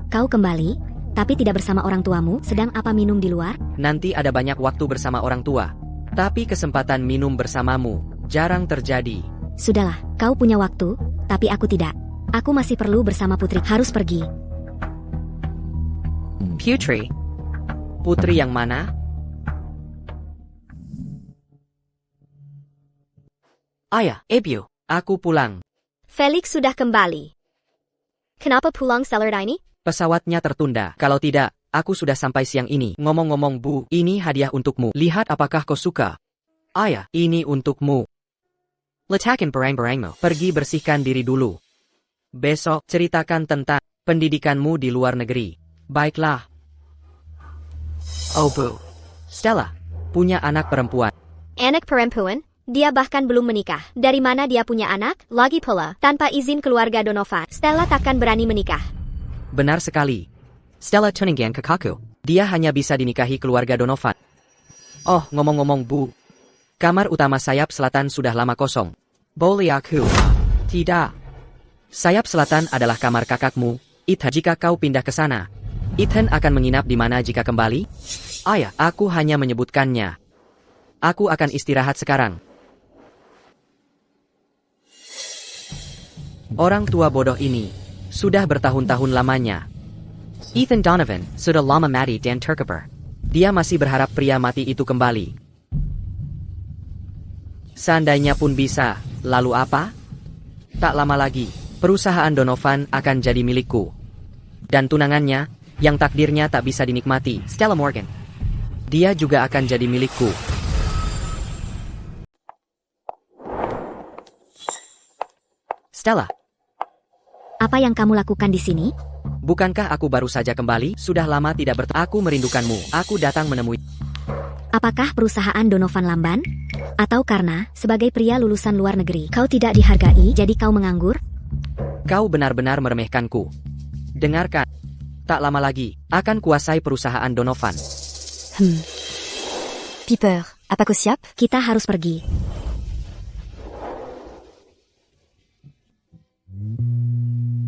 Kau kembali, tapi tidak bersama orang tuamu. Sedang apa minum di luar? Nanti ada banyak waktu bersama orang tua. Tapi kesempatan minum bersamamu jarang terjadi. Sudahlah, kau punya waktu, tapi aku tidak. Aku masih perlu bersama putri. Harus pergi. Putri? Putri yang mana? Ayah, Ebio, aku pulang. Felix sudah kembali. Kenapa pulang seller ini? Pesawatnya tertunda. Kalau tidak, aku sudah sampai siang ini. Ngomong-ngomong Bu, ini hadiah untukmu. Lihat apakah kau suka. Ayah, ini untukmu. Letakkan barang-barangmu. Pergi bersihkan diri dulu. Besok, ceritakan tentang pendidikanmu di luar negeri. Baiklah. Oh Bu. Stella, punya anak perempuan. Anak perempuan? Dia bahkan belum menikah. Dari mana dia punya anak? Lagi pula, tanpa izin keluarga Donovan, Stella takkan berani menikah. Benar sekali. Stella Tuningan kakakku. Dia hanya bisa dinikahi keluarga Donovan. Oh, ngomong-ngomong Bu. Kamar utama sayap selatan sudah lama kosong. Boleh aku? Tidak. Sayap selatan adalah kamar kakakmu, Ethan. Jika kau pindah ke sana, Ethan akan menginap di mana jika kembali? Ayah, aku hanya menyebutkannya. Aku akan istirahat sekarang. Orang tua bodoh ini sudah bertahun-tahun lamanya. Ethan Donovan sudah lama mati dan terkubur. Dia masih berharap pria mati itu kembali. Seandainya pun bisa, lalu apa? Tak lama lagi, Perusahaan Donovan akan jadi milikku. Dan tunangannya, yang takdirnya tak bisa dinikmati, Stella Morgan. Dia juga akan jadi milikku. Stella, Apa yang kamu lakukan di sini? bukankah aku baru saja kembali? Sudah lama tidak bertemu. Aku merindukanmu. Aku datang menemui. Apakah perusahaan Donovan lamban? Atau karena, sebagai pria lulusan luar negeri, kau tidak dihargai, jadi kau menganggur? Kau benar-benar meremehkanku. Dengarkan. Tak lama lagi, akan kuasai perusahaan Donovan. Piper, apa kau siap? Kita harus pergi.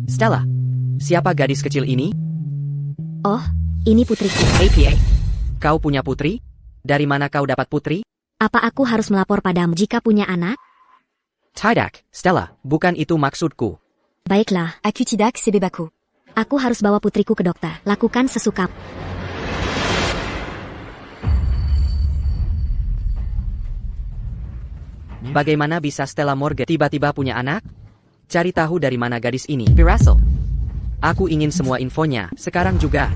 Stella, siapa gadis kecil ini? Oh, ini putriku. APA. Kau punya putri? Dari mana kau dapat putri? Apa aku harus melapor padamu jika punya anak? Tidak, Stella, bukan itu maksudku. Baiklah, Aku tidak, c'est bebaku. aku harus bawa putriku ke dokter. Lakukan sesuka. Bagaimana bisa Stella Morgan tiba-tiba punya anak? Cari tahu dari mana gadis ini. Russell. Aku ingin semua infonya, sekarang juga.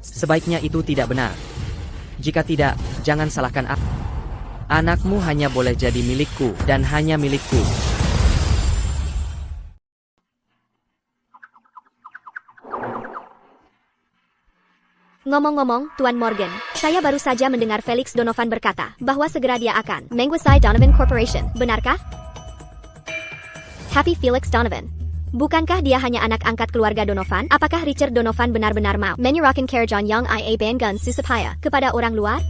Sebaiknya itu tidak benar. Jika tidak, jangan salahkan aku. Anakmu hanya boleh jadi milikku, dan hanya milikku. Ngomong-ngomong, Tuan Morgan, saya baru saja mendengar Felix Donovan berkata bahwa segera dia akan menguasai Donovan Corporation. Benarkah? Happy Felix Donovan. Bukankah dia hanya anak angkat keluarga Donovan? Apakah Richard Donovan benar-benar mau menyerahkan kerajaan yang ia banggakan susupaya kepada orang luar?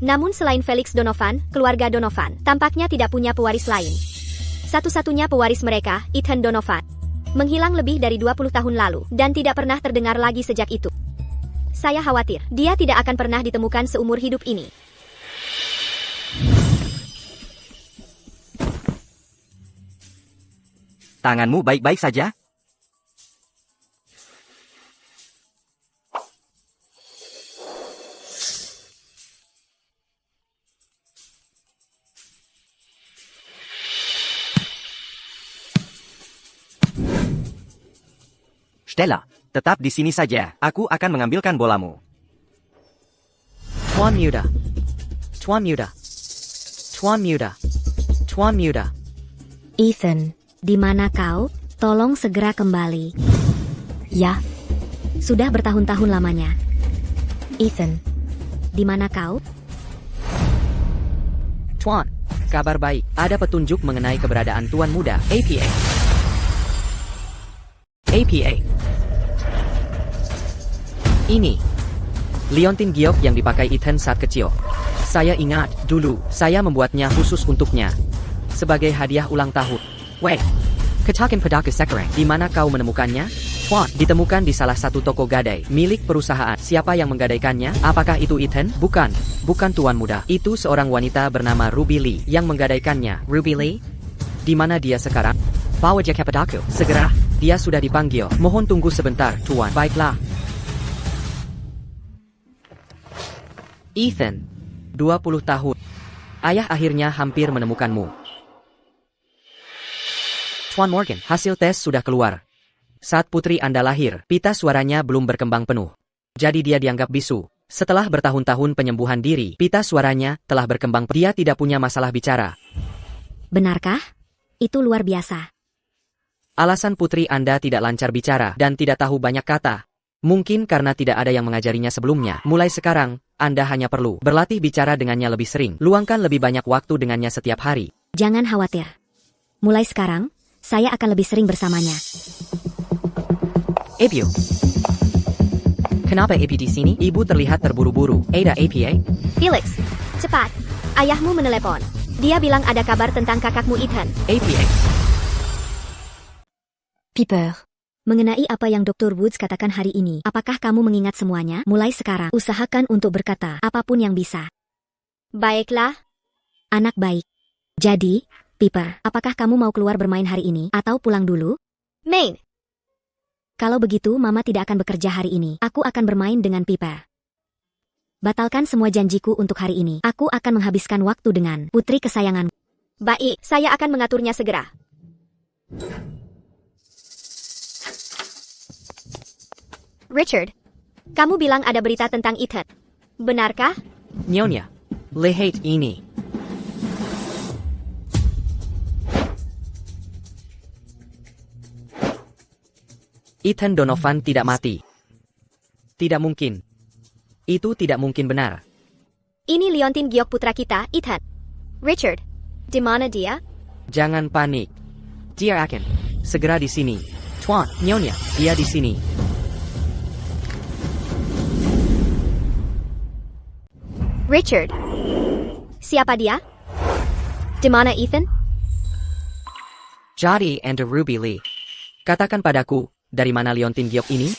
Namun selain Felix Donovan, keluarga Donovan tampaknya tidak punya pewaris lain. Satu-satunya pewaris mereka, Ethan Donovan, menghilang lebih dari 20 tahun lalu dan tidak pernah terdengar lagi sejak itu. Saya khawatir dia tidak akan pernah ditemukan seumur hidup ini. Tanganmu baik-baik saja? Stella, tetap di sini saja. Aku akan mengambilkan bolamu. Tuan Muda. Tuan Muda. Tuan Muda. Tuan Muda. Ethan, di mana kau? Tolong segera kembali. Ya, Sudah bertahun-tahun lamanya. Ethan. Di mana kau? Tuan, kabar baik. Ada petunjuk mengenai keberadaan Tuan Muda, APA. APA. Ini. Liontin giok yang dipakai Ethan saat kecil. Saya ingat, dulu, saya membuatnya khusus untuknya. Sebagai hadiah ulang tahun. Wait. Ketakan pedaka sekarang. Di mana kau menemukannya? Tuan, ditemukan di salah satu toko gadai, milik perusahaan. Siapa yang menggadaikannya? Apakah itu Ethan? Bukan. Bukan Tuan Muda. Itu seorang wanita bernama Ruby Lee yang menggadaikannya. Ruby Lee? Di mana dia sekarang? Bawa dia ke padaku. Segera. Dia sudah dipanggil. Mohon tunggu sebentar, Tuan. Baiklah. Ethan, 20 tahun. Ayah akhirnya hampir menemukanmu. Tuan Morgan, hasil tes sudah keluar. Saat putri Anda lahir, pita suaranya belum berkembang penuh. Jadi dia dianggap bisu. Setelah bertahun-tahun penyembuhan diri, pita suaranya telah berkembang. Dia tidak punya masalah bicara. Benarkah? Itu luar biasa. Alasan putri Anda tidak lancar bicara dan tidak tahu banyak kata. Mungkin karena tidak ada yang mengajarinya sebelumnya. Mulai sekarang, Anda hanya perlu berlatih bicara dengannya lebih sering. Luangkan lebih banyak waktu dengannya setiap hari. Jangan khawatir. Mulai sekarang, saya akan lebih sering bersamanya. Ibu. Kenapa Ibu di sini? Ibu terlihat terburu-buru. Ada APA? Felix, cepat. Ayahmu menelepon. Dia bilang ada kabar tentang kakakmu Ethan. APA. Piper. Mengenai apa yang Dr. Woods katakan hari ini, apakah kamu mengingat semuanya? Mulai sekarang, usahakan untuk berkata apapun yang bisa. Baiklah. Anak baik. Jadi, Piper, apakah kamu mau keluar bermain hari ini, atau pulang dulu? Main. Kalau begitu, Mama tidak akan bekerja hari ini. Aku akan bermain dengan Piper. Batalkan semua janjiku untuk hari ini. Aku akan menghabiskan waktu dengan putri kesayangan. Baik, saya akan mengaturnya segera. Richard, kamu bilang ada berita tentang Ethan. Benarkah? Nyonya, lihat ini. Ethan Donovan tidak mati. Tidak mungkin. Itu tidak mungkin benar. Ini Leontin Giok putra kita, Ethan. Richard, di mana dia? Jangan panik. Dia akan segera di sini. Tuan, Nyonya, dia di sini. Richard. Siapa dia? Di mana Ethan? Jadi Anda Ruby Lee. Katakan padaku, dari mana Leontin Giok ini?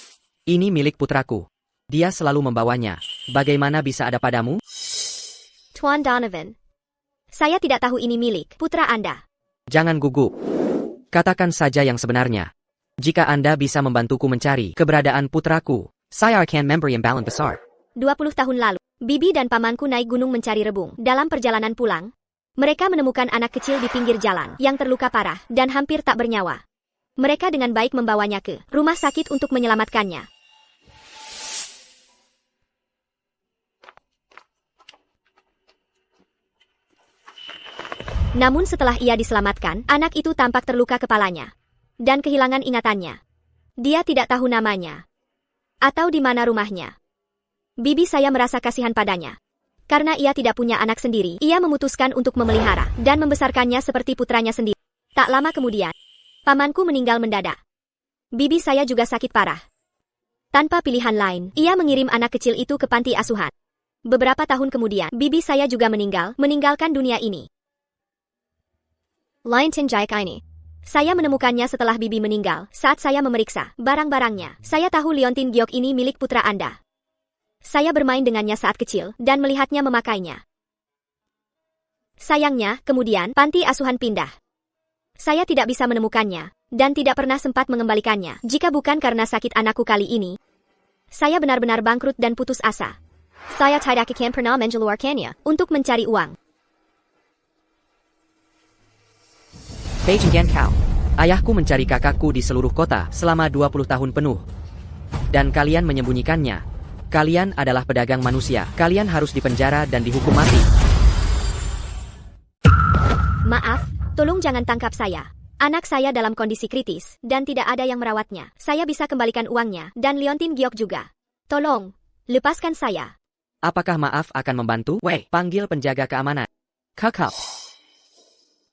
Ini milik putraku. Dia selalu membawanya. Bagaimana bisa ada padamu? Tuan Donovan. Saya tidak tahu ini milik putra Anda. Jangan gugup. Katakan saja yang sebenarnya. Jika Anda bisa membantuku mencari keberadaan putraku, saya akan memberi imbalan besar. 20 tahun lalu, Bibi dan pamanku naik gunung mencari rebung. Dalam perjalanan pulang, mereka menemukan anak kecil di pinggir jalan yang terluka parah dan hampir tak bernyawa. Mereka dengan baik membawanya ke rumah sakit untuk menyelamatkannya. Namun setelah ia diselamatkan, anak itu tampak terluka kepalanya dan kehilangan ingatannya. Dia tidak tahu namanya atau di mana rumahnya. Bibi saya merasa kasihan padanya. Karena ia tidak punya anak sendiri, ia memutuskan untuk memelihara dan membesarkannya seperti putranya sendiri. Tak lama kemudian, pamanku meninggal mendadak. Bibi saya juga sakit parah. Tanpa pilihan lain, ia mengirim anak kecil itu ke panti asuhan. Beberapa tahun kemudian, bibi saya juga meninggalkan dunia ini. Lain Tinjai ini. Saya menemukannya setelah bibi meninggal, saat saya memeriksa barang-barangnya. Saya tahu Leontin Giok ini milik putra Anda. Saya bermain dengannya saat kecil, dan melihatnya memakainya. Sayangnya, kemudian, panti asuhan pindah. Saya tidak bisa menemukannya, dan tidak pernah sempat mengembalikannya. Jika bukan karena sakit anakku kali ini, saya benar-benar bangkrut dan putus asa. Saya tidak akan pernah mengeluarkannya untuk mencari uang. Beijing kau. Ayahku mencari kakakku di seluruh kota selama 20 tahun penuh. Dan kalian menyembunyikannya. Kalian adalah pedagang manusia. Kalian harus dipenjara dan dihukum mati. Maaf, tolong jangan tangkap saya. Anak saya dalam kondisi kritis, dan tidak ada yang merawatnya. Saya bisa kembalikan uangnya, dan Leontin Giok juga. Tolong, lepaskan saya. Apakah maaf akan membantu? Wei, panggil penjaga keamanan. Kakak.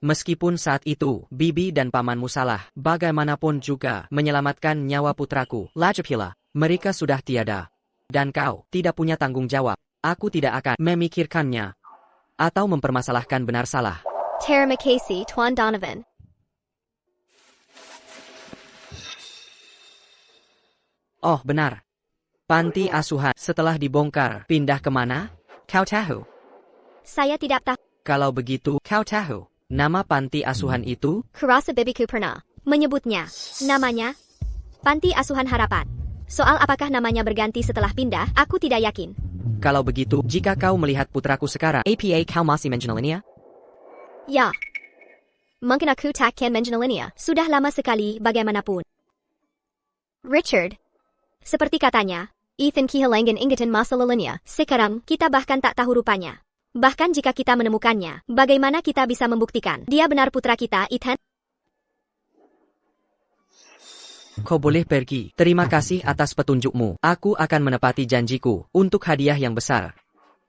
Meskipun saat itu, bibi dan pamanmu salah, bagaimanapun juga menyelamatkan nyawa putraku. Lajapila, mereka sudah tiada. Dan kau tidak punya tanggung jawab. Aku tidak akan memikirkannya atau mempermasalahkan benar salah. Terima kasih, Tuan Donovan. Oh, benar. Panti asuhan setelah dibongkar pindah kemana? Kau tahu? Saya tidak tahu. Kalau begitu, kau tahu nama panti asuhan itu? Kurasa bibiku pernah menyebutnya. Namanya Panti Asuhan Harapan. Soal apakah namanya berganti setelah pindah, aku tidak yakin. Kalau begitu, jika kau melihat putraku sekarang, apa kau masih mengenalinya? Ya. Mungkin aku takkan mengenalinya. Sudah lama sekali bagaimanapun. Richard. Seperti katanya, Ethan kehilangan ingatan masa lalunya. Sekarang, kita bahkan tak tahu rupanya. Bahkan jika kita menemukannya, bagaimana kita bisa membuktikan dia benar putra kita, Ethan? Kau boleh pergi. Terima kasih atas petunjukmu. Aku akan menepati janjiku untuk hadiah yang besar.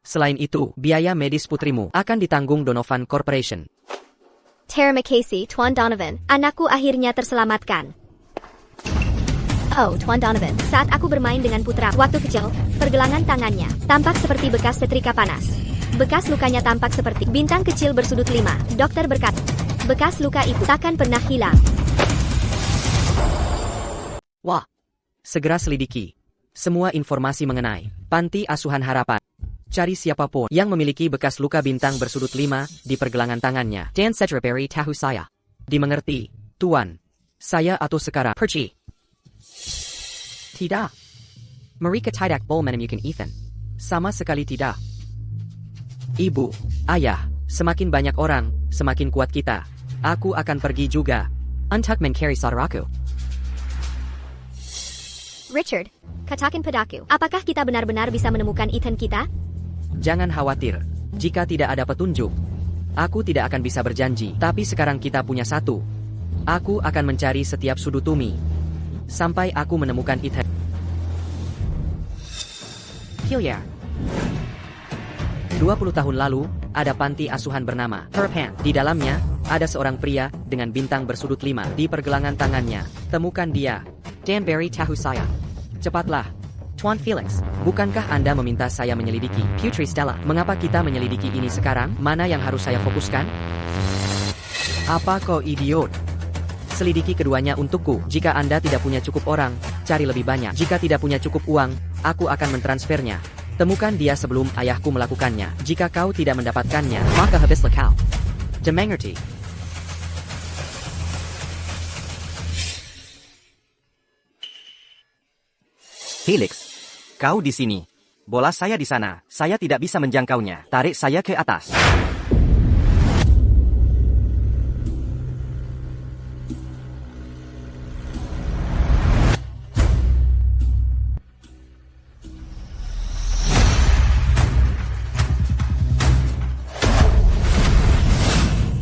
Selain itu, biaya medis putrimu akan ditanggung Donovan Corporation. Terima kasih, Tuan Donovan. Anakku akhirnya terselamatkan. Oh, Tuan Donovan, saat aku bermain dengan putra waktu kecil, pergelangan tangannya tampak seperti bekas setrika panas. Bekas lukanya tampak seperti bintang kecil bersudut 5. Dokter berkata, bekas luka itu takkan pernah hilang. Wah, segera selidiki semua informasi mengenai Panti Asuhan Harapan. Cari siapapun yang memiliki bekas luka bintang bersudut 5 di pergelangan tangannya. Dan segera beri tahu saya. Dimengerti, Tuan. Saya atau sekarang pergi. Tidak. Mereka tidak boleh menemukan Ethan. Sama sekali tidak. Ibu, ayah, Semakin banyak orang, semakin kuat kita. Aku akan pergi juga. Untuk mencari saudaraku. Richard, katakan padaku, apakah kita benar-benar bisa menemukan Ethan kita? Jangan khawatir. Jika tidak ada petunjuk, aku tidak akan bisa berjanji. Tapi sekarang kita punya satu. Aku akan mencari setiap sudut bumi sampai aku menemukan Ethan. Hilliard. 20 tahun lalu, ada panti asuhan bernama Herpan. Di dalamnya, ada seorang pria dengan bintang bersudut 5 di pergelangan tangannya. Temukan dia. Danbury tahu saya. Cepatlah. Tuan Felix, bukankah Anda meminta saya menyelidiki Putri Stella? Mengapa kita menyelidiki ini sekarang? Mana yang harus saya fokuskan? Apa kau idiot? Selidiki keduanya untukku. Jika Anda tidak punya cukup orang, cari lebih banyak. Jika tidak punya cukup uang, aku akan mentransfernya. Temukan dia sebelum ayahku melakukannya. Jika kau tidak mendapatkannya, maka habislah kau. Dimengerti? Felix, kau di sini. Bola saya di sana. Saya tidak bisa menjangkaunya. Tarik saya ke atas.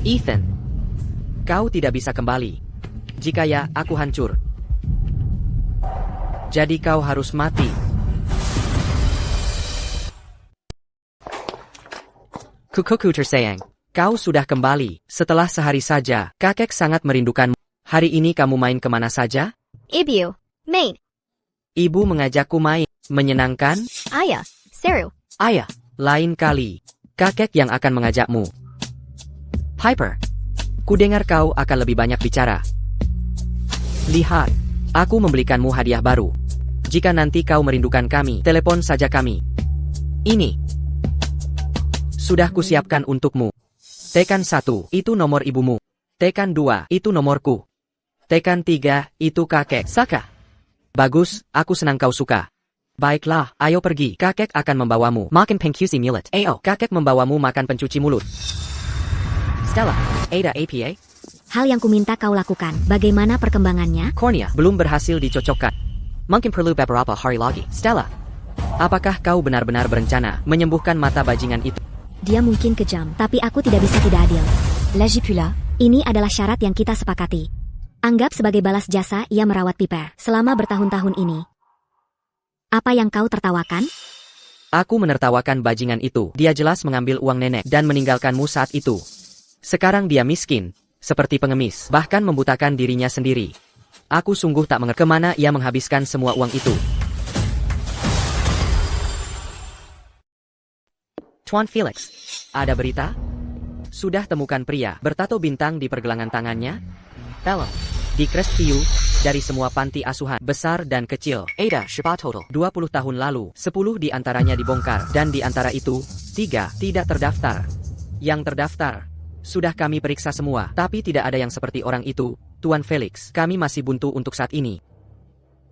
Ethan, kau tidak bisa kembali. Jika ya, aku hancur. Jadi kau harus mati. Kukuku tersayang, kau sudah kembali. Setelah sehari saja, kakek sangat merindukanmu. Hari ini kamu main kemana saja? Ibu, mate, Ibu mengajakku main. Menyenangkan? ayah, seru. Ayah, lain kali. Kakek yang akan mengajakmu. Piper, kudengar kau akan lebih banyak bicara. Lihat, aku membelikanmu hadiah baru. Jika nanti kau merindukan kami, telepon saja kami. Ini sudah kusiapkan untukmu. Tekan 1, itu nomor ibumu. Tekan 2, itu nomorku. Tekan 3, itu kakek. Saka. Bagus, aku senang kau suka. Baiklah, ayo pergi. Kakek akan membawamu makan pencuci mulut. Ayo, kakek membawamu makan pencuci mulut. Stella, Ada APA? Hal yang kuminta kau lakukan, bagaimana perkembangannya? Kornea belum berhasil dicocokkan. Mungkin perlu beberapa hari lagi. Stella, apakah kau benar-benar berencana menyembuhkan mata bajingan itu? Dia mungkin kejam, tapi aku tidak bisa tidak adil. Lagipula, ini adalah syarat yang kita sepakati. Anggap sebagai balas jasa ia merawat Piper selama bertahun-tahun ini. Apa yang kau tertawakan? Aku menertawakan bajingan itu. Dia jelas mengambil uang nenek dan meninggalkanmu saat itu. Sekarang dia miskin, seperti pengemis, bahkan membutakan dirinya sendiri. Aku sungguh tak mengerti kemana ia menghabiskan semua uang itu. Tuan Felix, ada berita? Sudah temukan pria bertato bintang di pergelangan tangannya? Tolong, di Crestview, dari semua panti asuhan, besar dan kecil. Ada Sherpa total 20 tahun lalu, 10 di antaranya dibongkar, dan di antara itu, 3 tidak terdaftar. Yang terdaftar sudah kami periksa semua, tapi tidak ada yang seperti orang itu, Tuan Felix. Kami masih buntu untuk saat ini.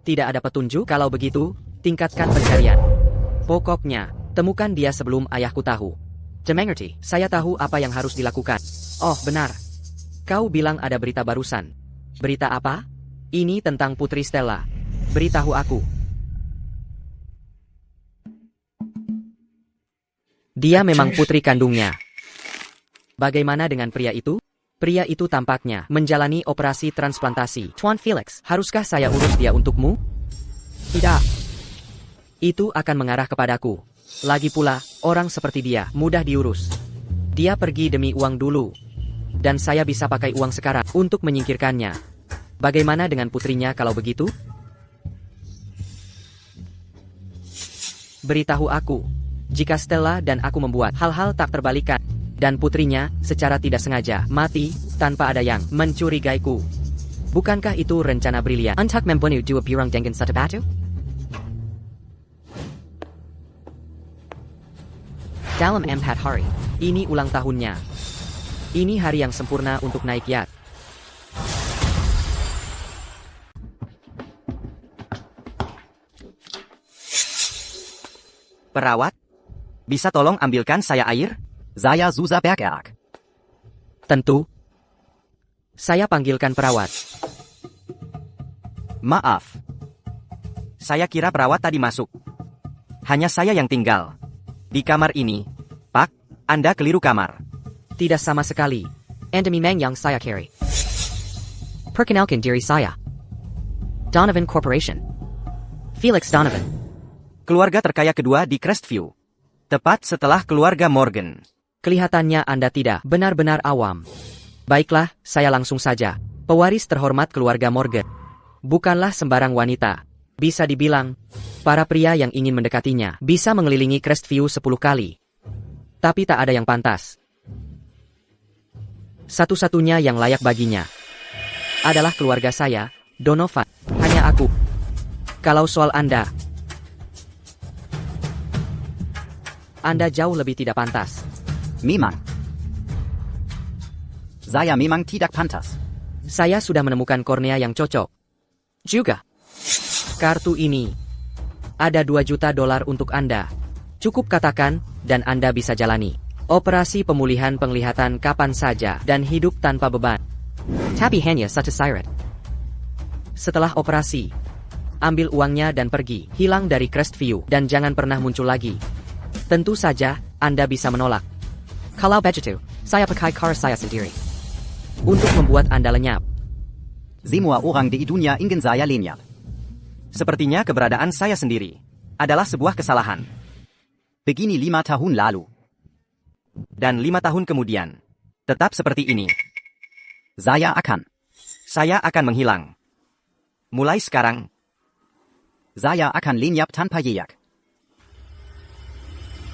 Tidak ada petunjuk. Kalau begitu, tingkatkan pencarian. Pokoknya, temukan dia sebelum ayahku tahu. Dimengerti? Saya tahu apa yang harus dilakukan. Oh, benar. Kau bilang ada berita barusan. Berita apa? Ini tentang Putri Stella. Beritahu aku. Dia memang putri kandungnya. Bagaimana dengan pria itu? Pria itu tampaknya menjalani operasi transplantasi. Tuan Felix, haruskah saya urus dia untukmu? Tidak. Itu akan mengarah kepadaku. Lagi pula, orang seperti dia mudah diurus. Dia pergi demi uang dulu. Dan saya bisa pakai uang sekarang untuk menyingkirkannya. Bagaimana dengan putrinya kalau begitu? Beritahu aku. Jika Stella dan aku membuat hal-hal tak terbalikan, dan putrinya, secara tidak sengaja, mati, tanpa ada yang mencurigaiku. Bukankah itu rencana brilian untuk membunuh dua burung dengan satu batu? Dalam 4 hari, ini ulang tahunnya. Ini hari yang sempurna untuk naik yacht. Perawat, bisa tolong ambilkan saya air? Saya Zusa Bergerak. Tentu. Saya panggilkan perawat. Maaf. Saya kira perawat tadi masuk. Hanya saya yang tinggal. Di kamar ini. Pak, Anda keliru kamar. Tidak sama sekali. Anda memang yang saya cari. Perkenalkan diri saya. Donovan Corporation. Felix Donovan. Keluarga terkaya kedua di Crestview. Tepat setelah keluarga Morgan. Kelihatannya Anda tidak benar-benar awam. Baiklah, saya langsung saja. Pewaris terhormat keluarga Morgan. Bukanlah sembarang wanita. Bisa dibilang, para pria yang ingin mendekatinya bisa mengelilingi Crestview 10 kali. Tapi tak ada yang pantas. Satu-satunya yang layak baginya adalah keluarga saya, Donovan. Hanya aku. Kalau soal Anda jauh lebih tidak pantas. Memang. Saya memang tidak pantas. Saya sudah menemukan kornea yang cocok. Juga. Kartu ini. Ada $2 juta untuk Anda. Cukup katakan, dan Anda bisa jalani operasi pemulihan penglihatan kapan saja dan hidup tanpa beban. Tapi hanya satu syarat. Setelah operasi, ambil uangnya dan pergi. Hilang dari Crestview dan jangan pernah muncul lagi. Tentu saja, Anda bisa menolak. Kalau begitu, saya pakai car saya sendiri. Untuk membuat Anda lenyap. Semua orang di dunia ingin saya lenyap. Sepertinya keberadaan saya sendiri adalah sebuah kesalahan. Begini 5 tahun lalu. Dan 5 tahun kemudian, tetap seperti ini. Saya akan menghilang. Mulai sekarang, saya akan lenyap tanpa jejak.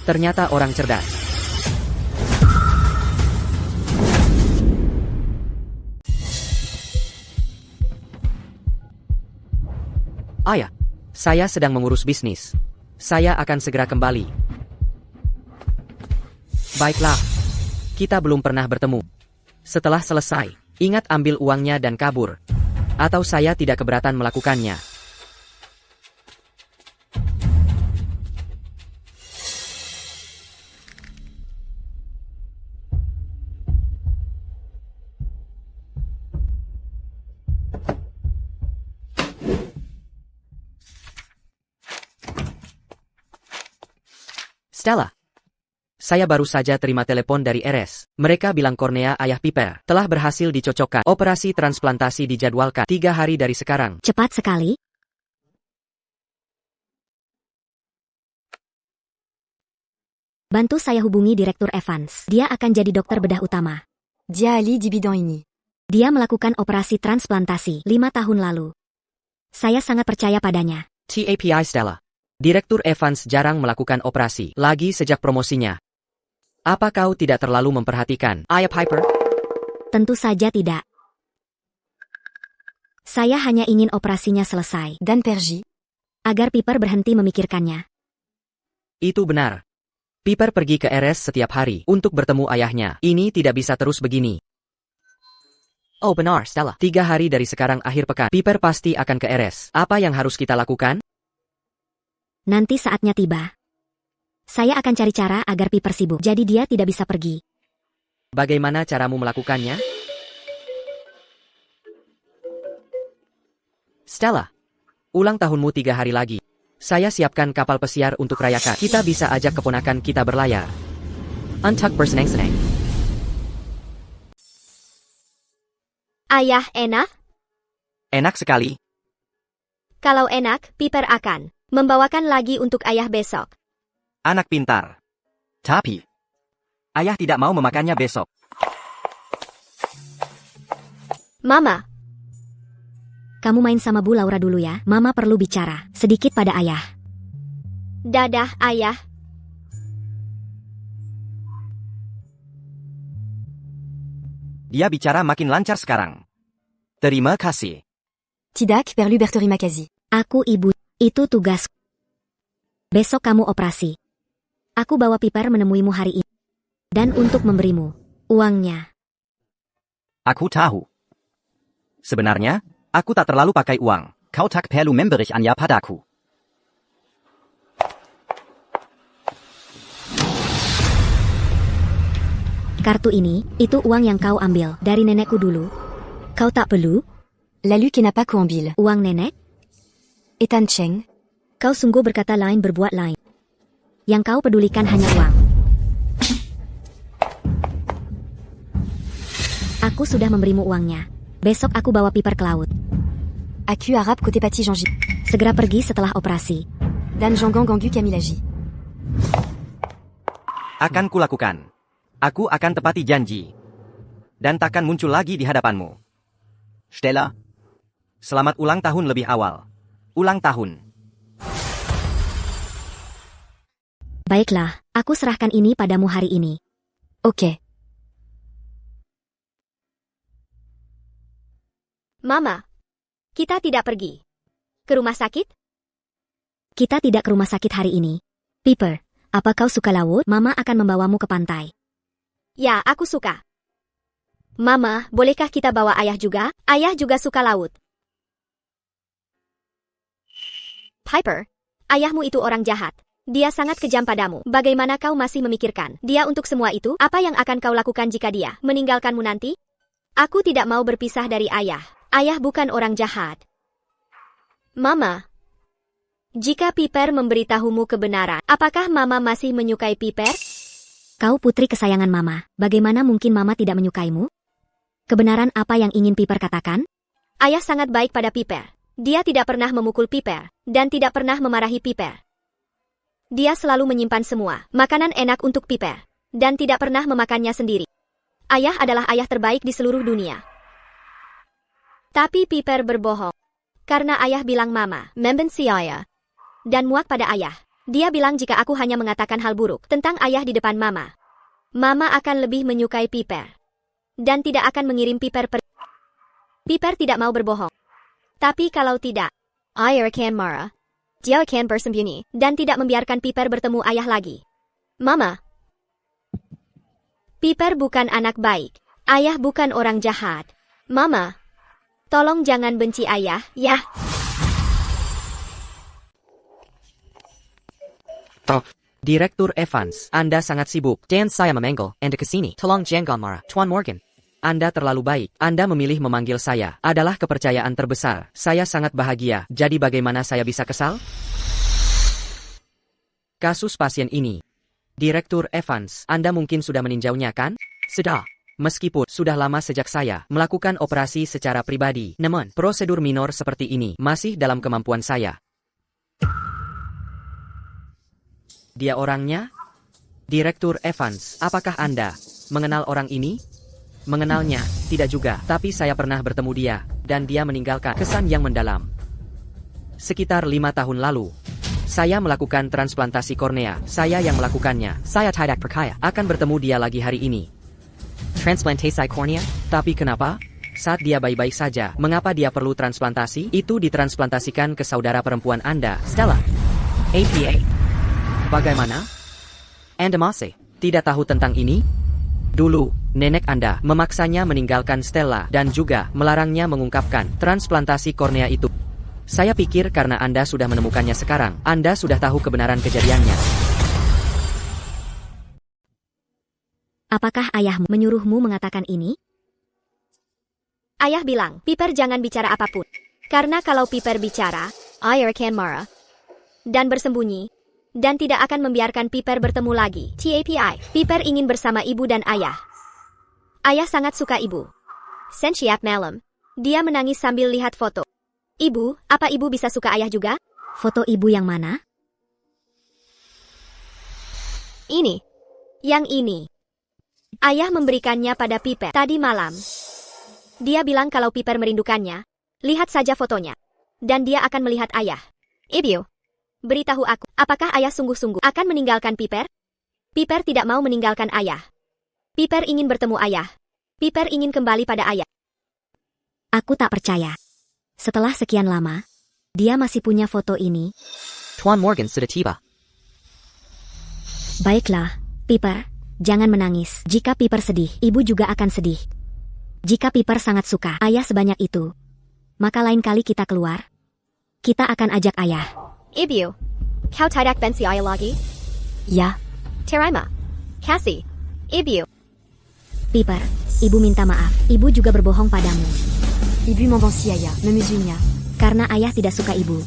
Ternyata orang cerdas. Ayah, saya sedang mengurus bisnis. Saya akan segera kembali. Baiklah, kita belum pernah bertemu. Setelah selesai, ingat ambil uangnya dan kabur. Atau saya tidak keberatan melakukannya. Stella. Saya baru saja terima telepon dari RS. Mereka bilang kornea ayah Piper telah berhasil dicocokkan. Operasi transplantasi dijadwalkan 3 hari dari sekarang. Cepat sekali. Bantu saya hubungi Direktur Evans. Dia akan jadi dokter bedah utama. Dia Ali di bidang ini. Dia melakukan operasi transplantasi 5 tahun lalu. Saya sangat percaya padanya. TAPI Stella. Direktur Evans jarang melakukan operasi lagi sejak promosinya. Apa kau tidak terlalu memperhatikan ayah Piper? Tentu saja tidak. Saya hanya ingin operasinya selesai. Dan Pergi. Agar Piper berhenti memikirkannya. Itu benar. Piper pergi ke RS setiap hari untuk bertemu ayahnya. Ini tidak bisa terus begini. Oh benar Stella. 3 hari dari sekarang akhir pekan. Piper pasti akan ke RS. Apa yang harus kita lakukan? Nanti saatnya tiba. Saya akan cari cara agar Piper sibuk. Jadi dia tidak bisa pergi. Bagaimana caramu melakukannya? Stella. Ulang tahunmu 3 hari lagi. Saya siapkan kapal pesiar untuk rayakan. Kita bisa ajak keponakan kita berlayar. Untuk bersenang-senang. Ayah enak? enak sekali. Kalau enak, Piper akan membawakan lagi untuk ayah besok. Anak pintar. Tapi, Ayah tidak mau memakannya besok. Mama, Kamu main sama Bu Laura dulu ya. Mama perlu bicara sedikit pada ayah. dadah ayah. Dia bicara makin lancar sekarang. Terima kasih. Tidak perlu berterima kasih. Aku ibu. Itu tugas. Besok kamu operasi. Aku bawa Piper menemuimu hari ini. Dan untuk memberimu uangnya. aku tahu. Sebenarnya, aku tak terlalu pakai uang. Kau tak perlu memberikannya padaku. Kartu ini, itu uang yang kau ambil dari nenekku dulu. Kau tak perlu? Lalu kenapa ku ambil? Uang nenek? Ethan Cheng. Kau sungguh berkata lain berbuat lain. Yang kau pedulikan hanya uang. Aku sudah memberimu uangnya. Besok aku bawa Piper ke laut. Aku Arab côté Pati Janji. Segera pergi setelah operasi. Dan Jangang Gangu Kamilaji. Akan kulakukan. Aku akan tepati janji. Dan takkan muncul lagi di hadapanmu. Stella. Selamat ulang tahun lebih awal. Ulang tahun. Baiklah, aku serahkan ini padamu hari ini. Oke. Mama, kita tidak pergi ke rumah sakit? Kita tidak ke rumah sakit hari ini. Piper, apa kau suka laut? Mama akan membawamu ke pantai. Ya, aku suka. Mama, bolehkah kita bawa ayah juga? Ayah juga suka laut. Piper, ayahmu itu orang jahat. Dia sangat kejam padamu. Bagaimana kau masih memikirkan dia untuk semua itu? Apa yang akan kau lakukan jika dia meninggalkanmu nanti? Aku tidak mau berpisah dari ayah. Ayah bukan orang jahat. Mama, jika Piper memberitahumu kebenaran, apakah Mama masih menyukai Piper? Kau putri kesayangan Mama. Bagaimana mungkin Mama tidak menyukaimu? Kebenaran apa yang ingin Piper katakan? Ayah sangat baik pada Piper. Dia tidak pernah memukul Piper, dan tidak pernah memarahi Piper. Dia selalu menyimpan semua makanan enak untuk Piper, dan tidak pernah memakannya sendiri. Ayah adalah ayah terbaik di seluruh dunia. Tapi Piper berbohong. Karena ayah bilang Mama membenci ayah, dan muak pada ayah. Dia bilang jika aku hanya mengatakan hal buruk tentang ayah di depan Mama, Mama akan lebih menyukai Piper, dan tidak akan mengirim Piper pergi. Piper tidak mau berbohong. Tapi kalau tidak, ayah akan marah. Dia akan bersembunyi, dan tidak membiarkan Piper bertemu ayah lagi. Mama, Piper bukan anak baik. Ayah bukan orang jahat. Mama, tolong jangan benci ayah, ya. Direktur Evans, Anda sangat sibuk. Dan saya memanggil Anda ke sini. Tolong jangan marah, Tuan Morgan. Anda terlalu baik. Anda memilih memanggil saya. Adalah kepercayaan terbesar. Saya sangat bahagia. Jadi bagaimana saya bisa kesal? Kasus pasien ini. Direktur Evans, Anda mungkin sudah meninjaunya kan? Sudah. Meskipun sudah lama sejak saya melakukan operasi secara pribadi, namun prosedur minor seperti ini masih dalam kemampuan saya. Dia orangnya? Direktur Evans, apakah Anda mengenal orang ini? Mengenalnya, tidak juga, tapi saya pernah bertemu dia, dan dia meninggalkan kesan yang mendalam. Sekitar 5 tahun lalu, saya melakukan transplantasi kornea. Saya yang melakukannya. Saya tidak percaya akan bertemu dia lagi hari ini. Transplantasi kornea? Tapi kenapa? Saat dia baik-baik saja, mengapa dia perlu transplantasi? Itu ditransplantasikan ke saudara perempuan Anda, Stella. APA. Bagaimana? Anda masih tidak tahu tentang ini? Dulu, nenek Anda memaksanya meninggalkan Stella dan juga melarangnya mengungkapkan transplantasi kornea itu. Saya pikir karena Anda sudah menemukannya sekarang, Anda sudah tahu kebenaran kejadiannya. Apakah ayahmu menyuruhmu mengatakan ini? Ayah bilang, Piper jangan bicara apapun. Karena kalau Piper bicara, ayah akan marah dan bersembunyi, dan tidak akan membiarkan Piper bertemu lagi. TAPI, Piper ingin bersama ibu dan ayah. Ayah sangat suka ibu. Setiap malam, dia menangis sambil lihat foto. Ibu, apa ibu bisa suka ayah juga? Foto ibu yang mana? Ini. Yang ini. Ayah memberikannya pada Piper tadi malam. Dia bilang kalau Piper merindukannya, lihat saja fotonya. Dan dia akan melihat ayah. Ibu, beritahu aku, apakah ayah sungguh-sungguh akan meninggalkan Piper? Piper tidak mau meninggalkan ayah. Piper ingin bertemu ayah. Piper ingin kembali pada ayah. Aku tak percaya. Setelah sekian lama, dia masih punya foto ini. Tuan Morgan sudah tiba. Baiklah, Piper, jangan menangis. Jika Piper sedih, ibu juga akan sedih. Jika Piper sangat suka ayah sebanyak itu, maka lain kali kita keluar, kita akan ajak ayah. Ibu, kau tidak benci ayah lagi? Ya. Terima kasih. Ibu. Piper, ibu minta maaf. Ibu juga berbohong padamu. Ibu m'envanci Aya, me musuhnya. Karena ayah tidak suka ibu.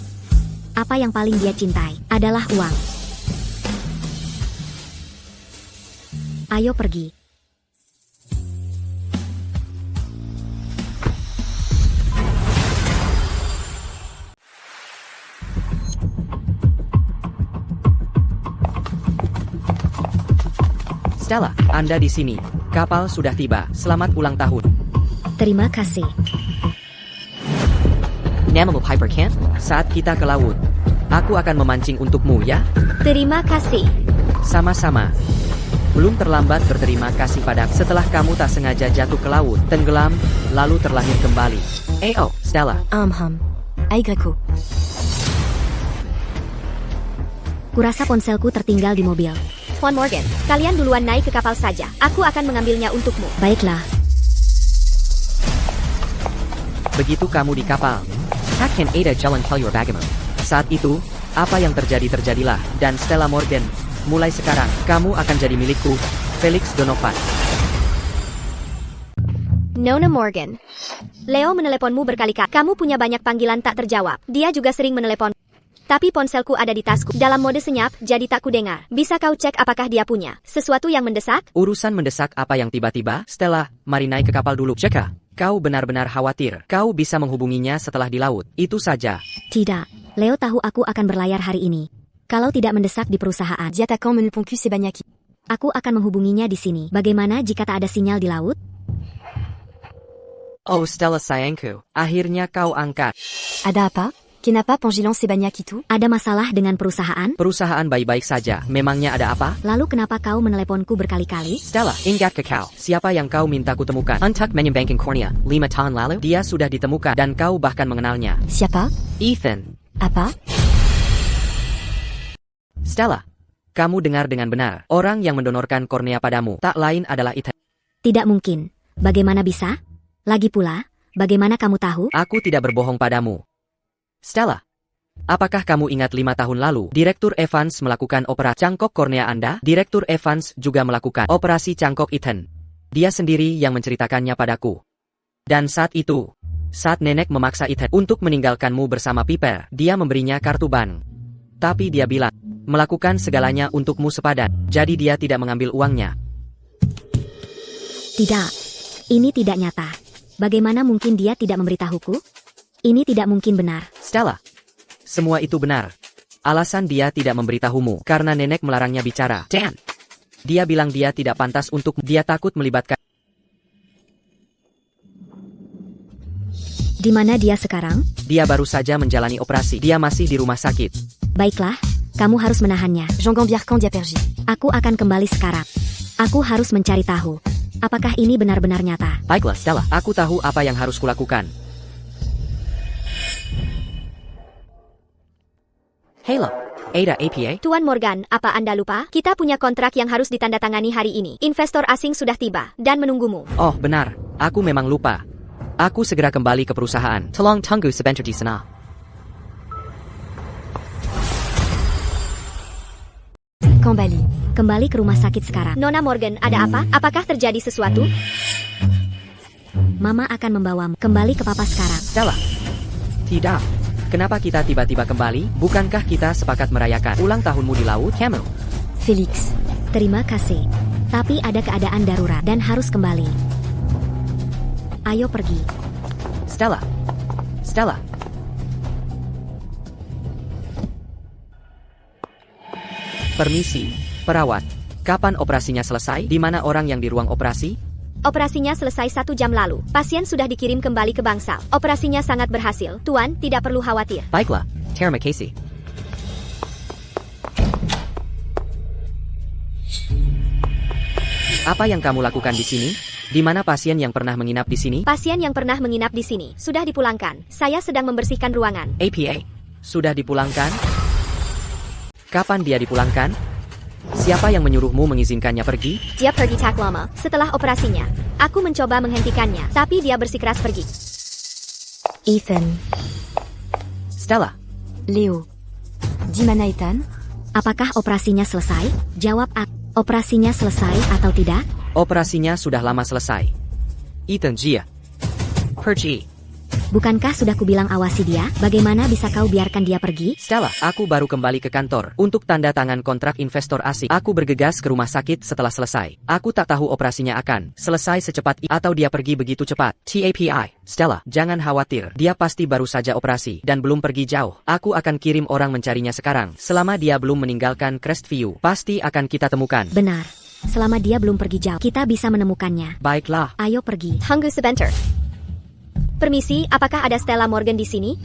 Apa yang paling dia cintai adalah uang. Ayo pergi. Stella, Anda di sini. Kapal sudah tiba. Selamat ulang tahun. Terima kasih. Namamu Piper Camp. Saat kita ke laut, aku akan memancing untukmu ya. Terima kasih. Sama-sama. Belum terlambat berterima kasih pada setelah kamu tak sengaja jatuh ke laut, tenggelam, lalu terlahir kembali. Stella. Aigreko. Kurasa ponselku tertinggal di mobil. Tuan Morgan, kalian duluan naik ke kapal saja. Aku akan mengambilnya untukmu. Baiklah. Begitu kamu di kapal, Hakan Ada Jalan Your Bagamo. Saat itu, apa yang terjadi terjadilah, dan Stella Morgan, mulai sekarang, kamu akan jadi milikku, Felix Donovan. Nona Morgan. Leo meneleponmu berkali-kali. Kamu punya banyak panggilan tak terjawab. Dia juga sering menelepon. Tapi ponselku ada di tasku. Dalam mode senyap, jadi tak kudengar. Bisa kau cek apakah dia punya sesuatu yang mendesak? Urusan mendesak apa yang tiba-tiba? Stella, mari naik ke kapal dulu. Jika kau benar-benar khawatir, kau bisa menghubunginya setelah di laut. Itu saja. Tidak. Leo tahu aku akan berlayar hari ini. Kalau tidak mendesak di perusahaan, Diattaquant menu poncu Sebanyaki. aku akan menghubunginya di sini. Bagaimana jika tak ada sinyal di laut? Oh Stella sayangku, akhirnya kau angkat. Ada apa? Kenapa Pangilan Sebanyaki itu? Ada masalah dengan perusahaan? Perusahaan baik-baik saja, memangnya ada apa? Lalu kenapa kau meneleponku berkali-kali? Stella, ingat ke kau. Siapa yang kau minta kutemukan? Untuk menyembangkan Cornea, 5 tahun lalu, dia sudah ditemukan dan kau bahkan mengenalnya. Siapa? Ethan. Apa? Stella, kamu dengar dengan benar. Orang yang mendonorkan kornea padamu, tak lain adalah Ethan. Tidak mungkin. Bagaimana bisa? Lagi pula, bagaimana kamu tahu? Aku tidak berbohong padamu. Stella, apakah kamu ingat 5 tahun lalu, Direktur Evans melakukan operasi cangkok kornea Anda? Direktur Evans juga melakukan operasi cangkok Ethan. Dia sendiri yang menceritakannya padaku. Dan saat itu, saat nenek memaksa Ethan untuk meninggalkanmu bersama Piper, dia memberinya kartu bank. Tapi dia bilang, melakukan segalanya untukmu sepadan, jadi dia tidak mengambil uangnya. Tidak. Ini tidak nyata. Bagaimana mungkin dia tidak memberitahuku? Ini tidak mungkin benar. Stella, semua itu benar. Alasan dia tidak memberitahumu karena nenek melarangnya bicara. Dan dia bilang dia tidak pantas untuk, dia takut melibatkan. Di mana dia sekarang? Dia baru saja menjalani operasi. Dia masih di rumah sakit. Baiklah, kamu harus menahannya. Jean Gambier quand Diapergi. Aku akan kembali sekarang. Aku harus mencari tahu. Apakah ini benar-benar nyata? Baiklah Stella, aku tahu apa yang harus kulakukan. Halo, Ada APA? Tuan Morgan, apa Anda lupa? Kita punya kontrak yang harus ditandatangani hari ini. Investor asing sudah tiba dan menunggumu. Oh benar, aku memang lupa. Aku segera kembali ke perusahaan. Tolong tunggu sebentar di sana. Kembali. Kembali ke rumah sakit sekarang. Nona Morgan, ada apa? Apakah terjadi sesuatu? Mama akan membawamu kembali ke papa sekarang. Stella, tidak. Kenapa kita tiba-tiba kembali? Bukankah kita sepakat merayakan ulang tahunmu di laut, Camel? Félix. Terima kasih. Tapi ada keadaan darurat dan harus kembali. Ayo pergi. Stella. Stella. Permisi, perawat. Kapan operasinya selesai? Di mana orang yang di ruang operasi? Operasinya selesai 1 jam lalu. Pasien sudah dikirim kembali ke bangsal. Operasinya sangat berhasil. Tuan, tidak perlu khawatir. Baiklah, terima kasih. Apa yang kamu lakukan di sini? Di mana pasien yang pernah menginap di sini? Pasien yang pernah menginap di sini sudah dipulangkan. Saya sedang membersihkan ruangan. APA, sudah dipulangkan? Kapan dia dipulangkan? Siapa yang menyuruhmu mengizinkannya pergi? Dia pergi tak lama setelah operasinya. Aku mencoba menghentikannya, tapi dia bersikeras pergi. Ethan. Stella, Leo. Di mana Ethan? Apakah operasinya selesai? Jawab A. Operasinya selesai atau tidak? Operasinya sudah lama selesai. Ethan Jia. Pergi. Bukankah sudah kubilang awasi dia? Bagaimana bisa kau biarkan dia pergi? Stella, aku baru kembali ke kantor untuk tanda tangan kontrak investor asing. Aku bergegas ke rumah sakit setelah selesai. Aku tak tahu operasinya akan selesai secepat ini atau dia pergi begitu cepat. TAPI. Stella, jangan khawatir. Dia pasti baru saja operasi dan belum pergi jauh. Aku akan kirim orang mencarinya sekarang. Selama dia belum meninggalkan Crestview, pasti akan kita temukan. Benar. Selama dia belum pergi jauh, kita bisa menemukannya. Baiklah. Ayo pergi. Tunggu sebentar. Permisi, apakah ada Stella Morgan di sini?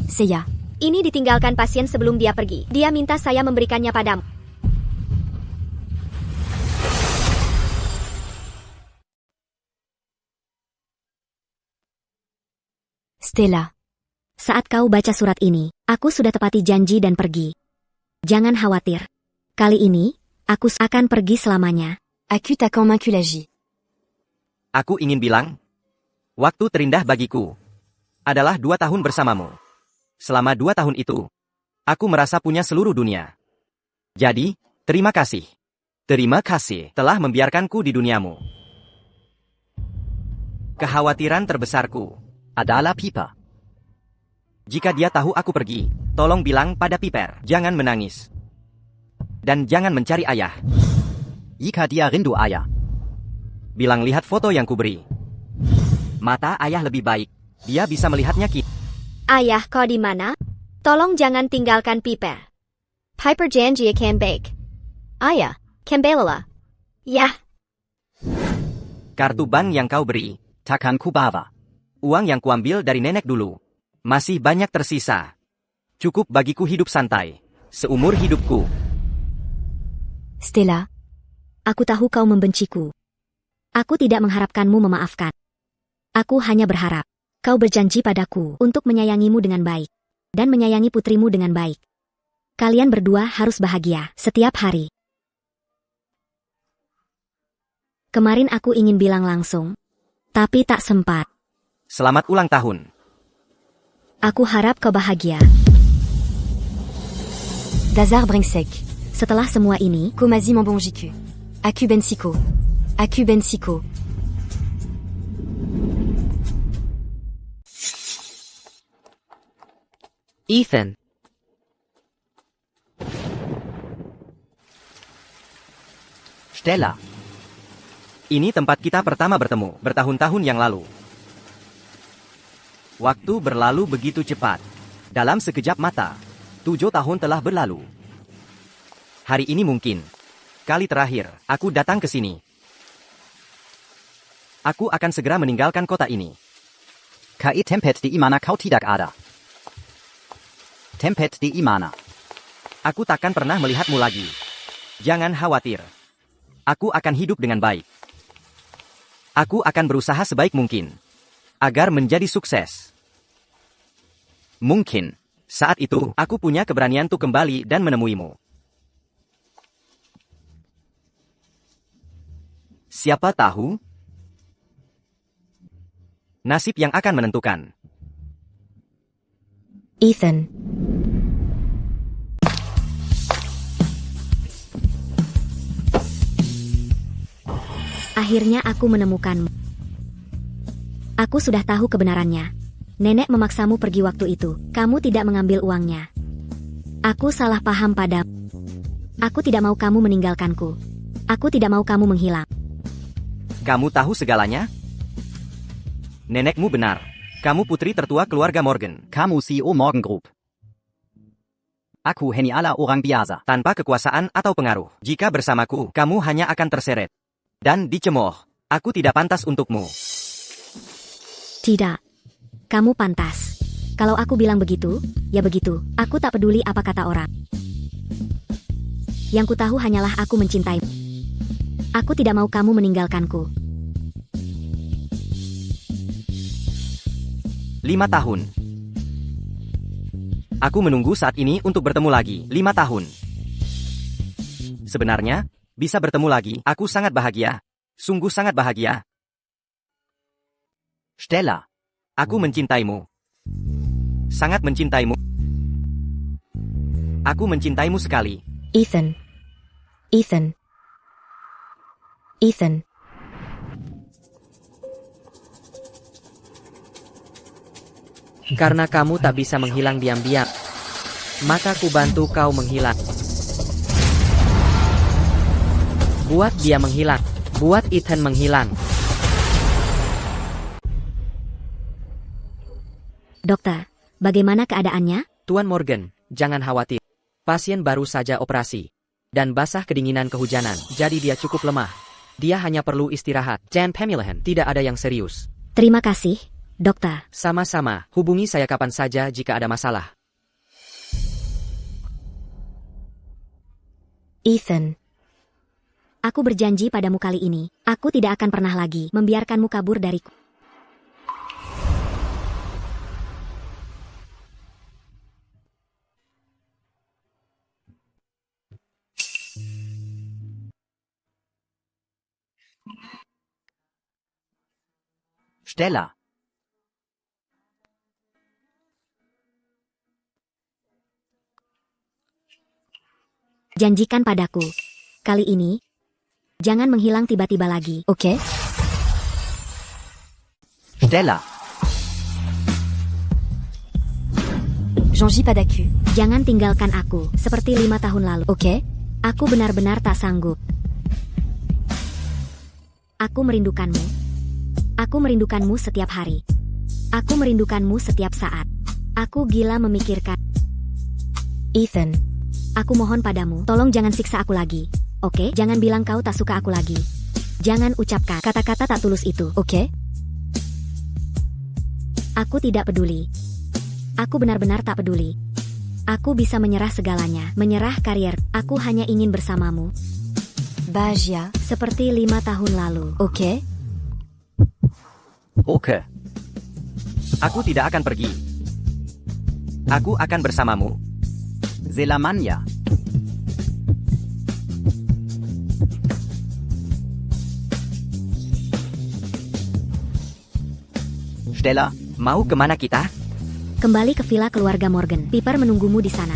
Seiya. Ini ditinggalkan pasien sebelum dia pergi. Dia minta saya memberikannya padamu. Stella. Saat kau baca surat ini, aku sudah tepati janji dan pergi. Jangan khawatir. Kali ini, aku akan pergi selamanya. Aku tak convaincu l'agi. Aku ingin bilang, waktu terindah bagiku adalah 2 tahun bersamamu. Selama 2 tahun itu, aku merasa punya seluruh dunia. Jadi, terima kasih. Terima kasih telah membiarkanku di duniamu. Kekhawatiran terbesarku adalah Piper. Jika dia tahu aku pergi, tolong bilang pada Piper, jangan menangis. Dan jangan mencari ayah. Jika dia rindu ayah, bilang lihat foto yang kuberi. Mata ayah lebih baik. Dia bisa melihatnya kita. Ayah, kau di mana? Tolong jangan tinggalkan Piper. Piper janji akan baik. Ayah, kembalilah. Ya. Kartu bank yang kau beri, takkan kubawa. Uang yang kuambil dari nenek dulu. Masih banyak tersisa. Cukup bagiku hidup santai. Seumur hidupku. Stella. Aku tahu kau membenciku. Aku tidak mengharapkanmu memaafkan. Aku hanya berharap kau berjanji padaku untuk menyayangimu dengan baik dan menyayangi putrimu dengan baik. Kalian berdua harus bahagia setiap hari. Kemarin aku ingin bilang langsung, tapi tak sempat. Selamat ulang tahun. Aku harap kau bahagia. Dazar Bringsek. Setelah semua ini, Komazi Mambonjiku. Aku Ben Siko. Aku Ben Siko. Ethan. Stella. Ini tempat kita pertama bertemu, bertahun-tahun yang lalu. Waktu berlalu begitu cepat. Dalam sekejap mata, 7 tahun telah berlalu. Hari ini mungkin kali terakhir aku datang ke sini. Aku akan segera meninggalkan kota ini. Kai tempat di mana kau tidak ada. Tempat di mana? Aku takkan pernah melihatmu lagi. Jangan khawatir. Aku akan hidup dengan baik. Aku akan berusaha sebaik mungkin agar menjadi sukses. Mungkin saat itu aku punya keberanian untuk kembali dan menemuimu. Siapa tahu? Nasib yang akan menentukan. Ethan. Akhirnya aku menemukanmu. Aku sudah tahu kebenarannya. Nenek memaksamu pergi waktu itu. Kamu tidak mengambil uangnya. Aku salah paham padamu. Aku tidak mau kamu meninggalkanku. Aku tidak mau kamu menghilang. Kamu tahu segalanya? Nenekmu benar. Kamu putri tertua keluarga Morgan. Kamu CEO Morgan Group. Aku hanyalah orang biasa. Tanpa kekuasaan atau pengaruh. Jika bersamaku, kamu hanya akan terseret. Dan dicemooh. Aku tidak pantas untukmu. Tidak. Kamu pantas. Kalau aku bilang begitu, ya begitu. Aku tak peduli apa kata orang. Yang ku tahu hanyalah aku mencintaimu. Aku tidak mau kamu meninggalkanku. 5 tahun. Aku menunggu saat ini untuk bertemu lagi. 5 tahun. Sebenarnya, bisa bertemu lagi. Aku sangat bahagia. Sungguh sangat bahagia. Stella. Aku mencintaimu. Sangat mencintaimu. Aku mencintaimu sekali. Ethan. Ethan. Ethan. Karena kamu tak bisa menghilang diam-diam, maka ku bantu kau menghilang. Buat dia menghilang. Buat Ethan menghilang. Dokter, bagaimana keadaannya? Tuan Morgan, jangan khawatir. Pasien baru saja operasi. Dan basah kedinginan kehujanan, jadi dia cukup lemah. Dia hanya perlu istirahat. Dan pemilihan, tidak ada yang serius. Terima kasih, dokter. Sama-sama, hubungi saya kapan saja jika ada masalah. Ethan. Aku berjanji padamu kali ini, aku tidak akan pernah lagi membiarkanmu kabur dariku. Stella. Janjikan padaku. Kali ini, jangan menghilang tiba-tiba lagi, oke? Stella. Jean-J Padaku. Jangan tinggalkan aku, seperti 5 tahun lalu, oke? Aku benar-benar tak sanggup. Aku merindukanmu. Aku merindukanmu setiap hari. Aku merindukanmu setiap saat. Aku gila memikirkan. Ethan. Aku mohon padamu, tolong jangan siksa aku lagi. Oke? Jangan bilang kau tak suka aku lagi. Jangan ucapkan kata-kata tak tulus itu, oke? Aku tidak peduli. Aku benar-benar tak peduli. Aku bisa menyerah segalanya, menyerah karier. Aku hanya ingin bersamamu. Bajia. Seperti 5 tahun lalu, oke? Oke. Aku tidak akan pergi. Aku akan bersamamu. Zelamania. Stella, mau kemana kita? Kembali ke villa keluarga Morgan. Piper menunggumu di sana.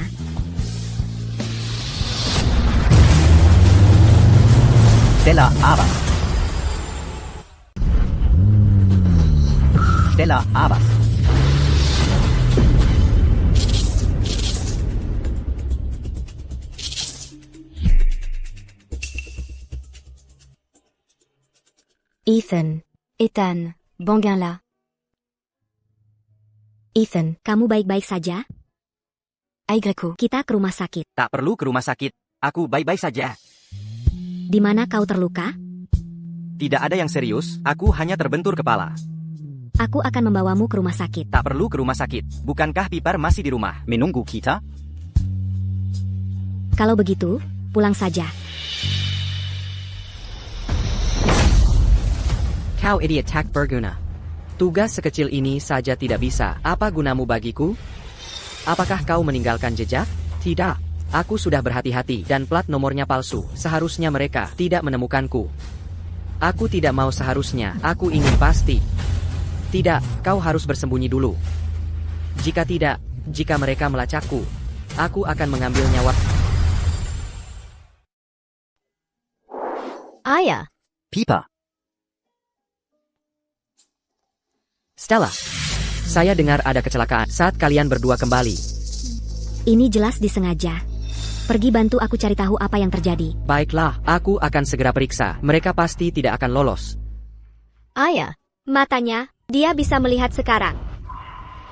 Stella, Abbas. Stella, Abbas. Ethan. Ethan. Banguin-la. Ethan. Kamu baik-baik saja? Aigreco. Kita ke rumah sakit. Tak perlu ke rumah sakit. Aku baik-baik saja. Di mana kau terluka? Tidak ada yang serius, aku hanya terbentur kepala. Aku akan membawamu ke rumah sakit. Tak perlu ke rumah sakit. Bukankah Piper masih di rumah? Menunggu kita? Kalau begitu, pulang saja. Kau idiot tak berguna. Tugas sekecil ini saja tidak bisa. Apa gunamu bagiku? Apakah kau meninggalkan jejak? Tidak. Aku sudah berhati-hati dan plat nomornya palsu. Seharusnya mereka tidak menemukanku. Aku tidak mau seharusnya. Aku ingin pasti. Tidak, kau harus bersembunyi dulu. Jika tidak, jika mereka melacakku, aku akan mengambil nyawa. Ayah. Piper. Stella, saya dengar ada kecelakaan saat kalian berdua kembali. Ini jelas disengaja. Pergi bantu aku cari tahu apa yang terjadi. Baiklah, aku akan segera periksa. Mereka pasti tidak akan lolos. Ayah. Matanya, dia bisa melihat sekarang.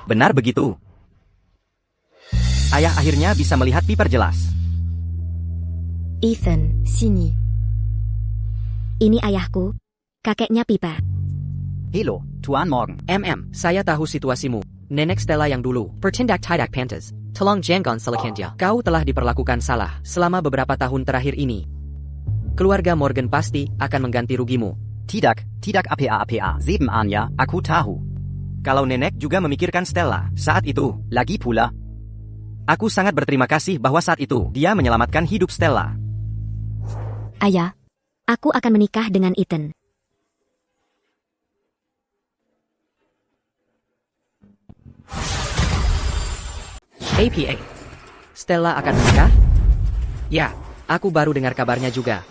Benar begitu. Ayah akhirnya bisa melihat Piper jelas. Ethan. Sini. Ini ayahku, kakeknya Piper. Hello, Tuan Morgan. Saya tahu situasimu. Nenek Stella yang dulu, bertindak tidak pantas. Tolong jangan salahkan dia. Kau telah diperlakukan salah selama beberapa tahun terakhir ini. Keluarga Morgan pasti akan mengganti rugimu. Tidak apa-apa. 7 Anya, aku tahu. Kalau nenek juga memikirkan Stella saat itu. Lagi pula, aku sangat berterima kasih bahwa saat itu dia menyelamatkan hidup Stella. Ayah. Aku akan menikah dengan Ethan. APA. Stella akan menikah? Ya, aku baru dengar kabarnya juga.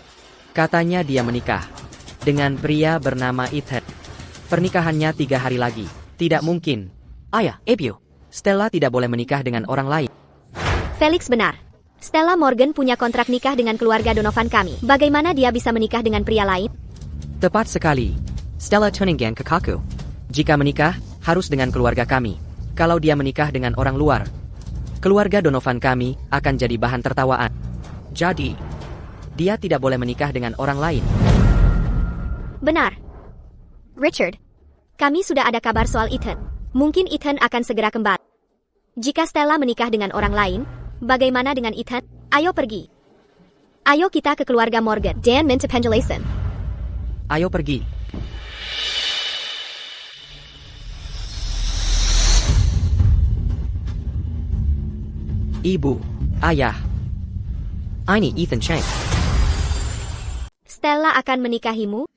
Katanya dia menikah dengan pria bernama Ethan. Pernikahannya 3 hari lagi. Tidak mungkin. Ayah, Apio, Stella tidak boleh menikah dengan orang lain. Felix benar. Stella Morgan punya kontrak nikah dengan keluarga Donovan kami. Bagaimana dia bisa menikah dengan pria lain? Tepat sekali. Stella Tuningen kakakku. Jika menikah, harus dengan keluarga kami. Kalau dia menikah dengan orang luar, keluarga Donovan kami akan jadi bahan tertawaan. Jadi, dia tidak boleh menikah dengan orang lain. Benar. Richard, kami sudah ada kabar soal Ethan. Mungkin Ethan akan segera kembali. Jika Stella menikah dengan orang lain, bagaimana dengan Ethan? Ayo pergi. Ayo kita ke keluarga Morgan. Dan minta penjelasan. Ayo pergi. Ibu, ayah. Ini Ethan Chang. Stella akan menikahimu?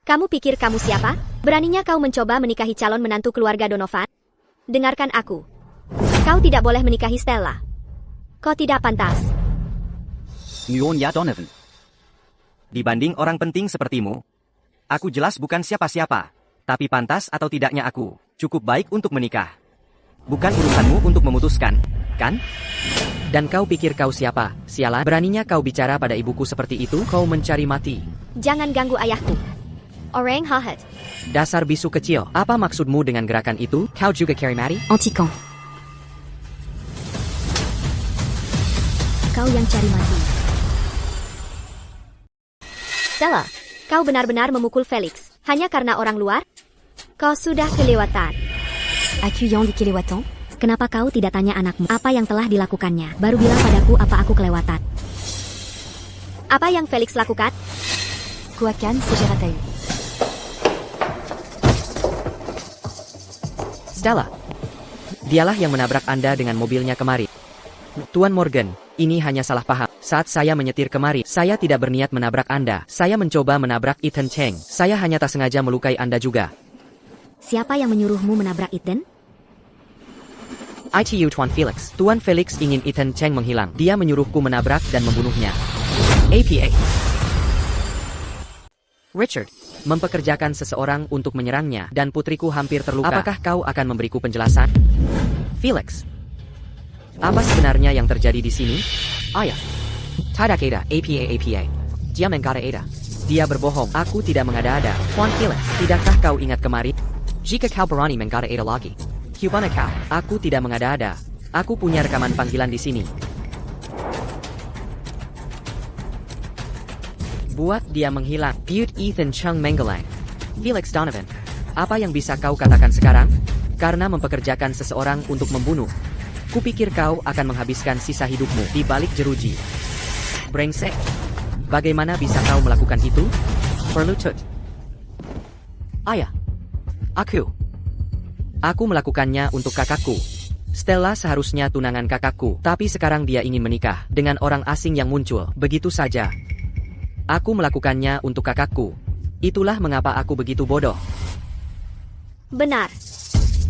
Kamu pikir kamu siapa? Beraninya kau mencoba menikahi calon menantu keluarga Donovan? Dengarkan aku. Kau tidak boleh menikahi Stella. Kau tidak pantas. Nyonya Donovan. Dibanding orang penting sepertimu, aku jelas bukan siapa-siapa. Tapi pantas atau tidaknya aku, cukup baik untuk menikah. Bukan urusanmu untuk memutuskan, kan? Dan kau pikir kau siapa? Sialan, beraninya kau bicara pada ibuku seperti itu? Kau mencari mati. Jangan ganggu ayahku. Orang jahat. Dasar bisu kecil. Apa maksudmu dengan gerakan itu? Kau juga carry mati? Anti-camp. Kau yang cari mati. Stella, kau benar-benar memukul Felix hanya karena orang luar? Kau sudah kelewatan. As-tu yang di kelewatan? Kenapa kau tidak tanya anakmu apa yang telah dilakukannya? Baru bilang padaku apa aku kelewatan. Apa yang Felix lakukan? Kuakan sejarah. Stella. Dialah yang menabrak Anda dengan mobilnya kemari. Tuan Morgan, ini hanya salah paham. Saat saya menyetir kemari, saya tidak berniat menabrak Anda. Saya mencoba menabrak Ethan Cheng. Saya hanya tak sengaja melukai Anda juga. Siapa yang menyuruhmu menabrak Ethan? ITU Tuan Felix. Tuan Felix ingin Ethan Cheng menghilang. Dia menyuruhku menabrak dan membunuhnya. APA. Richard, mempekerjakan seseorang untuk menyerangnya dan putriku hampir terluka. Apakah kau akan memberiku penjelasan? Felix. Apa sebenarnya yang terjadi di sini? Ayah. Tidak ada. APA. Dia mengada-ada. Dia berbohong. Aku tidak mengada-ada. Tuan Felix, tidakkah kau ingat kemarin? Jika kau berani mengada-ada lagi. Cubana kau. Aku tidak mengada-ada. Aku punya rekaman panggilan di sini. Buat dia menghilang. Butte Ethan Chung Menggelang. Felix Donovan. Apa yang bisa kau katakan sekarang? Karena mempekerjakan seseorang untuk membunuh. Kupikir kau akan menghabiskan sisa hidupmu di balik jeruji. Brengsek. Bagaimana bisa kau melakukan itu? Perlutut. Ayah. Aku melakukannya untuk kakakku. Stella seharusnya tunangan kakakku, tapi sekarang dia ingin menikah dengan orang asing yang muncul. Begitu saja. Aku melakukannya untuk kakakku. Itulah mengapa aku begitu bodoh. Benar.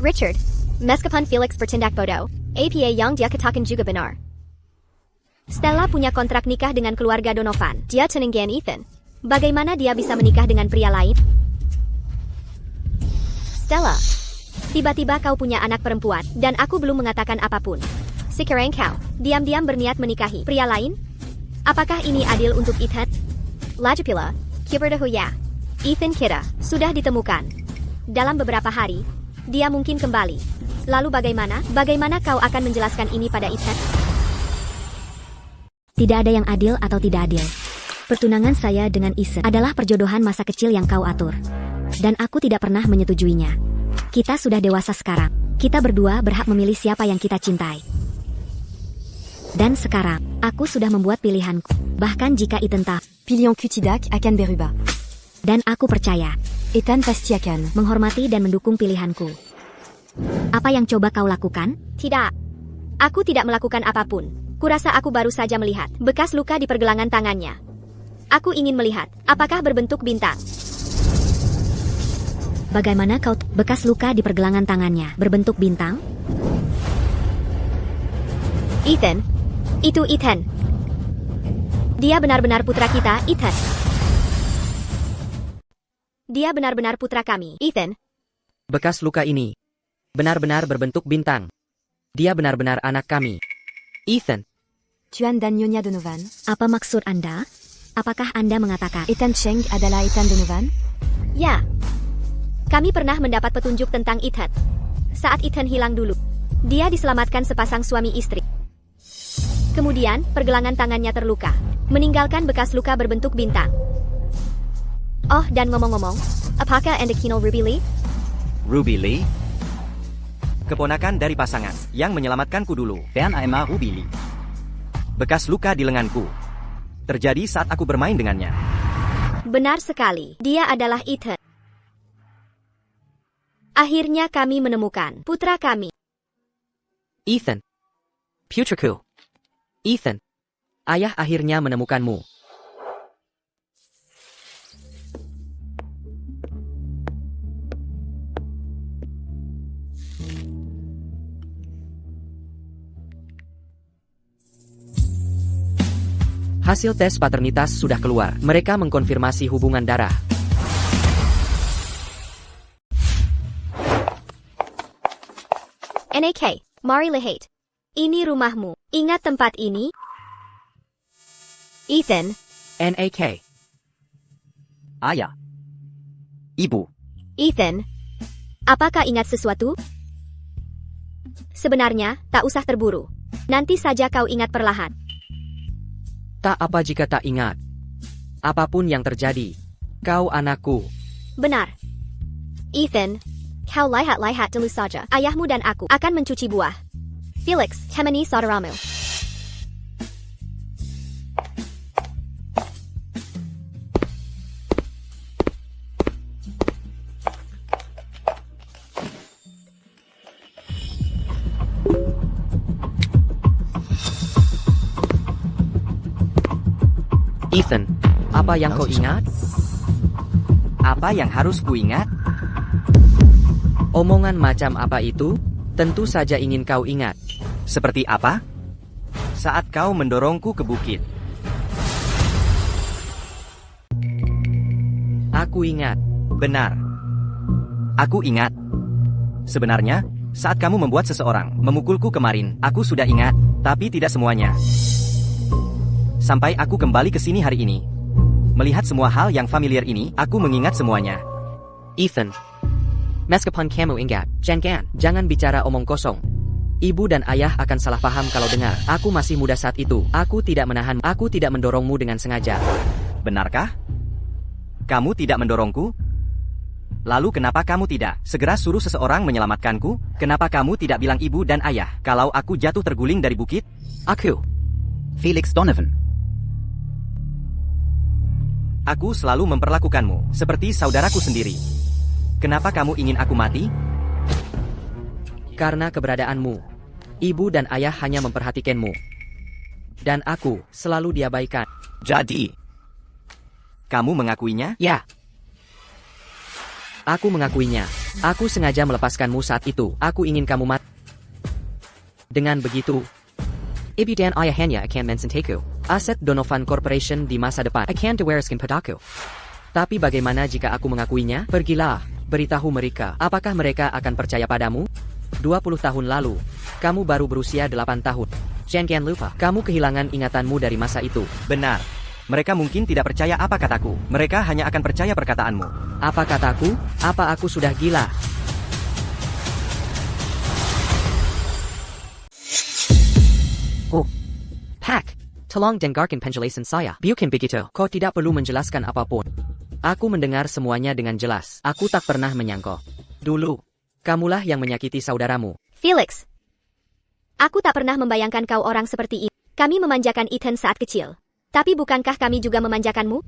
Richard, meskipun Felix bertindak bodoh, APA yang dia katakan juga benar. Stella punya kontrak nikah dengan keluarga Donovan. Dia tunangan Ethan. Bagaimana dia bisa menikah dengan pria lain? Stella, tiba-tiba kau punya anak perempuan, dan aku belum mengatakan apapun. Sekarang kau, diam-diam berniat menikahi pria lain? Apakah ini adil untuk Ethan? Lagipula, kiberdahuya. Ethan kita sudah ditemukan. Dalam beberapa hari, dia mungkin kembali. Lalu bagaimana? Bagaimana kau akan menjelaskan ini pada Ethan? Tidak ada yang adil atau tidak adil. Pertunangan saya dengan Ethan adalah perjodohan masa kecil yang kau atur. Dan aku tidak pernah menyetujuinya. Kita sudah dewasa sekarang. Kita berdua berhak memilih siapa yang kita cintai. Dan sekarang, aku sudah membuat pilihanku. Bahkan jika Ethan tahu. Pilihanku tidak akan berubah. Dan aku percaya. Ethan pasti akan menghormati dan mendukung pilihanku. Apa yang coba kau lakukan? Tidak. Aku tidak melakukan apapun. Kurasa aku baru saja melihat bekas luka di pergelangan tangannya. Aku ingin melihat apakah berbentuk bintang. Bagaimana kau bekas luka di pergelangan tangannya berbentuk bintang? Ethan. Itu Ethan. Dia benar-benar putra kita, Ethan. Dia benar-benar putra kami, Ethan. Bekas luka ini benar-benar berbentuk bintang. Dia benar-benar anak kami. Ethan, Tuan dan Nyonya Donovan. Apa maksud Anda? Apakah Anda mengatakan Ethan Cheng adalah Ethan Donovan? Ya. Kami pernah mendapat petunjuk tentang Ethan. Saat Ethan hilang dulu, dia diselamatkan sepasang suami istri. Kemudian, pergelangan tangannya terluka, meninggalkan bekas luka berbentuk bintang. Oh, dan ngomong-ngomong, apakah Anda kenal Ruby Lee? Ruby Lee? Keponakan dari pasangan yang menyelamatkanku dulu. Bern einmal Ruby Lee. Bekas luka di lenganku. Terjadi saat aku bermain dengannya. Benar sekali, dia adalah Ethan. Akhirnya kami menemukan putra kami. Ethan. Putraku. Ethan. Ayah akhirnya menemukanmu. Hasil tes paternitas sudah keluar. Mereka mengkonfirmasi hubungan darah. NAK, mari lihat. Ini rumahmu. Ingat tempat ini? Ethan, NAK. Ayah. Ibu. Ethan, apakah ingat sesuatu? Sebenarnya, tak usah terburu. Nanti saja kau ingat perlahan. Tak apa jika tak ingat. Apapun yang terjadi, kau anakku. Benar. Ethan, kau lihat-lihat dulu saja. Ayahmu dan aku akan mencuci buah. Felix, temani saudaramu. Ethan, apa yang kau ingat? Apa yang harus kuingat? Omongan macam apa itu? Tentu saja ingin kau ingat. Seperti apa? Saat kau mendorongku ke bukit. Aku ingat. Benar. Aku ingat. Sebenarnya, saat kamu membuat seseorang memukulku kemarin, aku sudah ingat, tapi tidak semuanya. Sampai aku kembali ke sini hari ini. Melihat semua hal yang familiar ini, aku mengingat semuanya. Ethan. Meskipun kamu ingat, jangan bicara omong kosong. Ibu dan ayah akan salah paham kalau dengar. Aku masih muda saat itu. Aku tidak mendorongmu dengan sengaja. Benarkah? Kamu tidak mendorongku? Lalu kenapa kamu tidak segera suruh seseorang menyelamatkanku? Kenapa kamu tidak bilang ibu dan ayah kalau aku jatuh terguling dari bukit? Aku. Felix Donovan. Aku selalu memperlakukanmu seperti saudaraku sendiri. Kenapa kamu ingin aku mati? Karena keberadaanmu. Ibu dan ayah hanya memperhatikanmu. Dan aku selalu diabaikan. Jadi, kamu mengakuinya? Ya. Aku mengakuinya. Aku sengaja melepaskanmu saat itu. Aku ingin kamu mati. Dengan begitu, ibu dan ayah hanya akan mencintai aset Donovan Corporation di masa depan akan diwariskan padaku. Tapi bagaimana jika aku mengakuinya? Pergilah, beritahu mereka. Apakah mereka akan percaya padamu? 20 tahun lalu, kamu baru berusia 8 tahun. Jangan lupa, kamu kehilangan ingatanmu dari masa itu. Benar. Mereka mungkin tidak percaya apa kataku. Mereka hanya akan percaya perkataanmu. Apa kataku? Apa aku sudah gila? Oh, Pak, tolong dengarkan penjelasan saya. Bukan begitu, kau tidak perlu menjelaskan apapun. Aku mendengar semuanya dengan jelas. Aku tak pernah menyangka. Dulu, kamulah yang menyakiti saudaramu. Felix, aku tak pernah membayangkan kau orang seperti ini. Kami memanjakan Ethan saat kecil. Tapi bukankah kami juga memanjakanmu?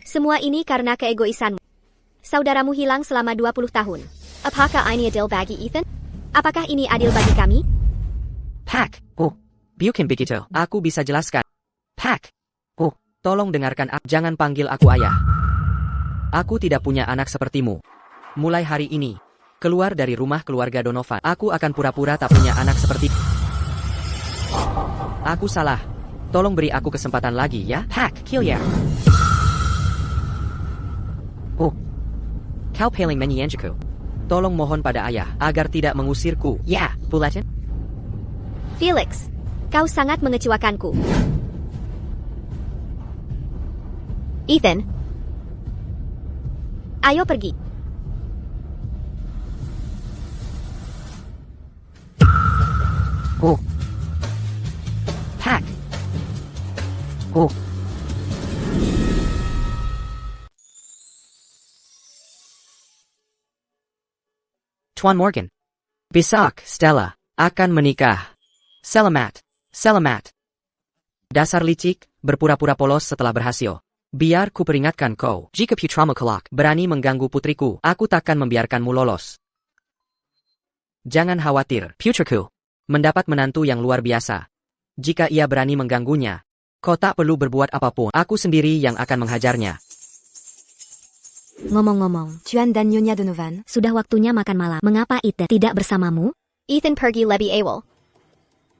Semua ini karena keegoisanmu. Saudaramu hilang selama 20 tahun. Apakah ini adil bagi Ethan? Apakah ini adil bagi kami? Pak, oh, bukan begitu. Aku bisa jelaskan. Pak, oh, tolong dengarkan aku. Jangan panggil aku ayah. Aku tidak punya anak sepertimu. Mulai hari ini, keluar dari rumah keluarga Donovan. Aku akan pura-pura tak punya anak seperti. Aku salah. Tolong beri aku kesempatan lagi ya. Pak, kill ya. Oh, kau paling menyanyiku. Tolong mohon pada ayah agar tidak mengusirku. Ya, Bulletin. Felix, kau sangat mengecewakanku. Ethan, ayo pergi. Oh. Hack. Oh. Tuan Morgan. Besok, Stella, akan menikah. Selamat. Selamat. Dasar licik, berpura-pura polos setelah berhasil. Biar ku peringatkan kau, jika putramu kelak berani mengganggu putriku, aku takkan membiarkanmu lolos. Jangan khawatir, putriku. Mendapat menantu yang luar biasa. Jika ia berani mengganggunya, kau tak perlu berbuat apapun, aku sendiri yang akan menghajarnya. Ngomong-ngomong, Tuan dan Nyonya Donovan. sudah waktunya makan malam. Mengapa Ethan tidak bersamamu? Ethan pergi lebih awal.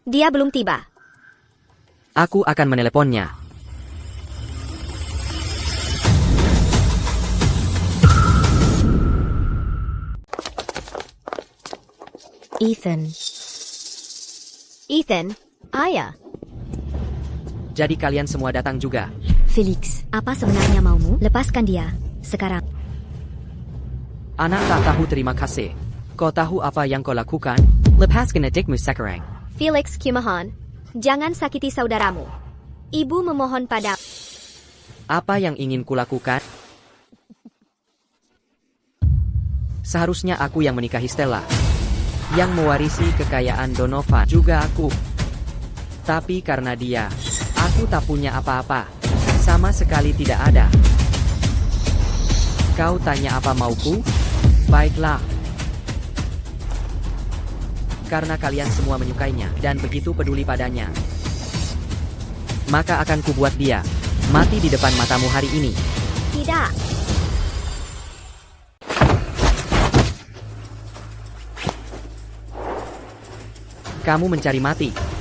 Dia belum tiba. Aku akan meneleponnya. Ethan. Ethan, ayah. Jadi kalian semua datang juga. Felix. Apa sebenarnya maumu? Lepaskan dia. Sekarang. Anak tak tahu terima kasih. Kau tahu apa yang kau lakukan? Lepaskan adikmu sekarang. Felix kumohon, jangan sakiti saudaramu. Ibu memohon pada. Apa yang ingin kulakukan? Seharusnya aku yang menikahi Stella. Yang mewarisi kekayaan Donovan juga aku. Tapi karena dia, aku tak punya apa-apa. Sama sekali tidak ada. Kau tanya apa mauku? Baiklah. Karena kalian semua menyukainya dan begitu peduli padanya, maka akan kubuat dia mati di depan matamu hari ini. Tidak. Kamu mencari mati.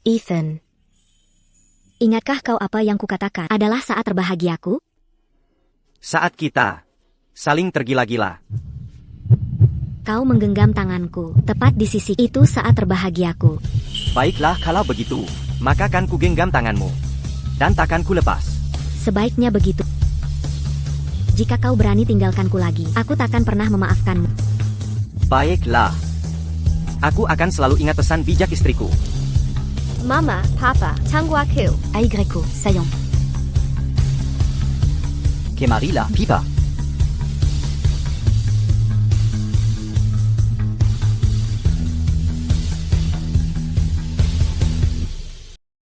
Ethan. Ingatkah kau apa yang kukatakan adalah saat terbahagiaku? Saat kita saling tergila-gila. Kau menggenggam tanganku, tepat di sisi itu saat terbahagiaku. Baiklah kalau begitu, maka kan ku genggam tanganmu. Dan takkan ku lepas. Sebaiknya begitu. Jika kau berani tinggalkanku lagi, aku takkan pernah memaafkanmu. Baiklah. Aku akan selalu ingat pesan bijak istriku. Mama, Papa, tunggu aku. Ay Greco. Saillant. Kemarilah, Pipa.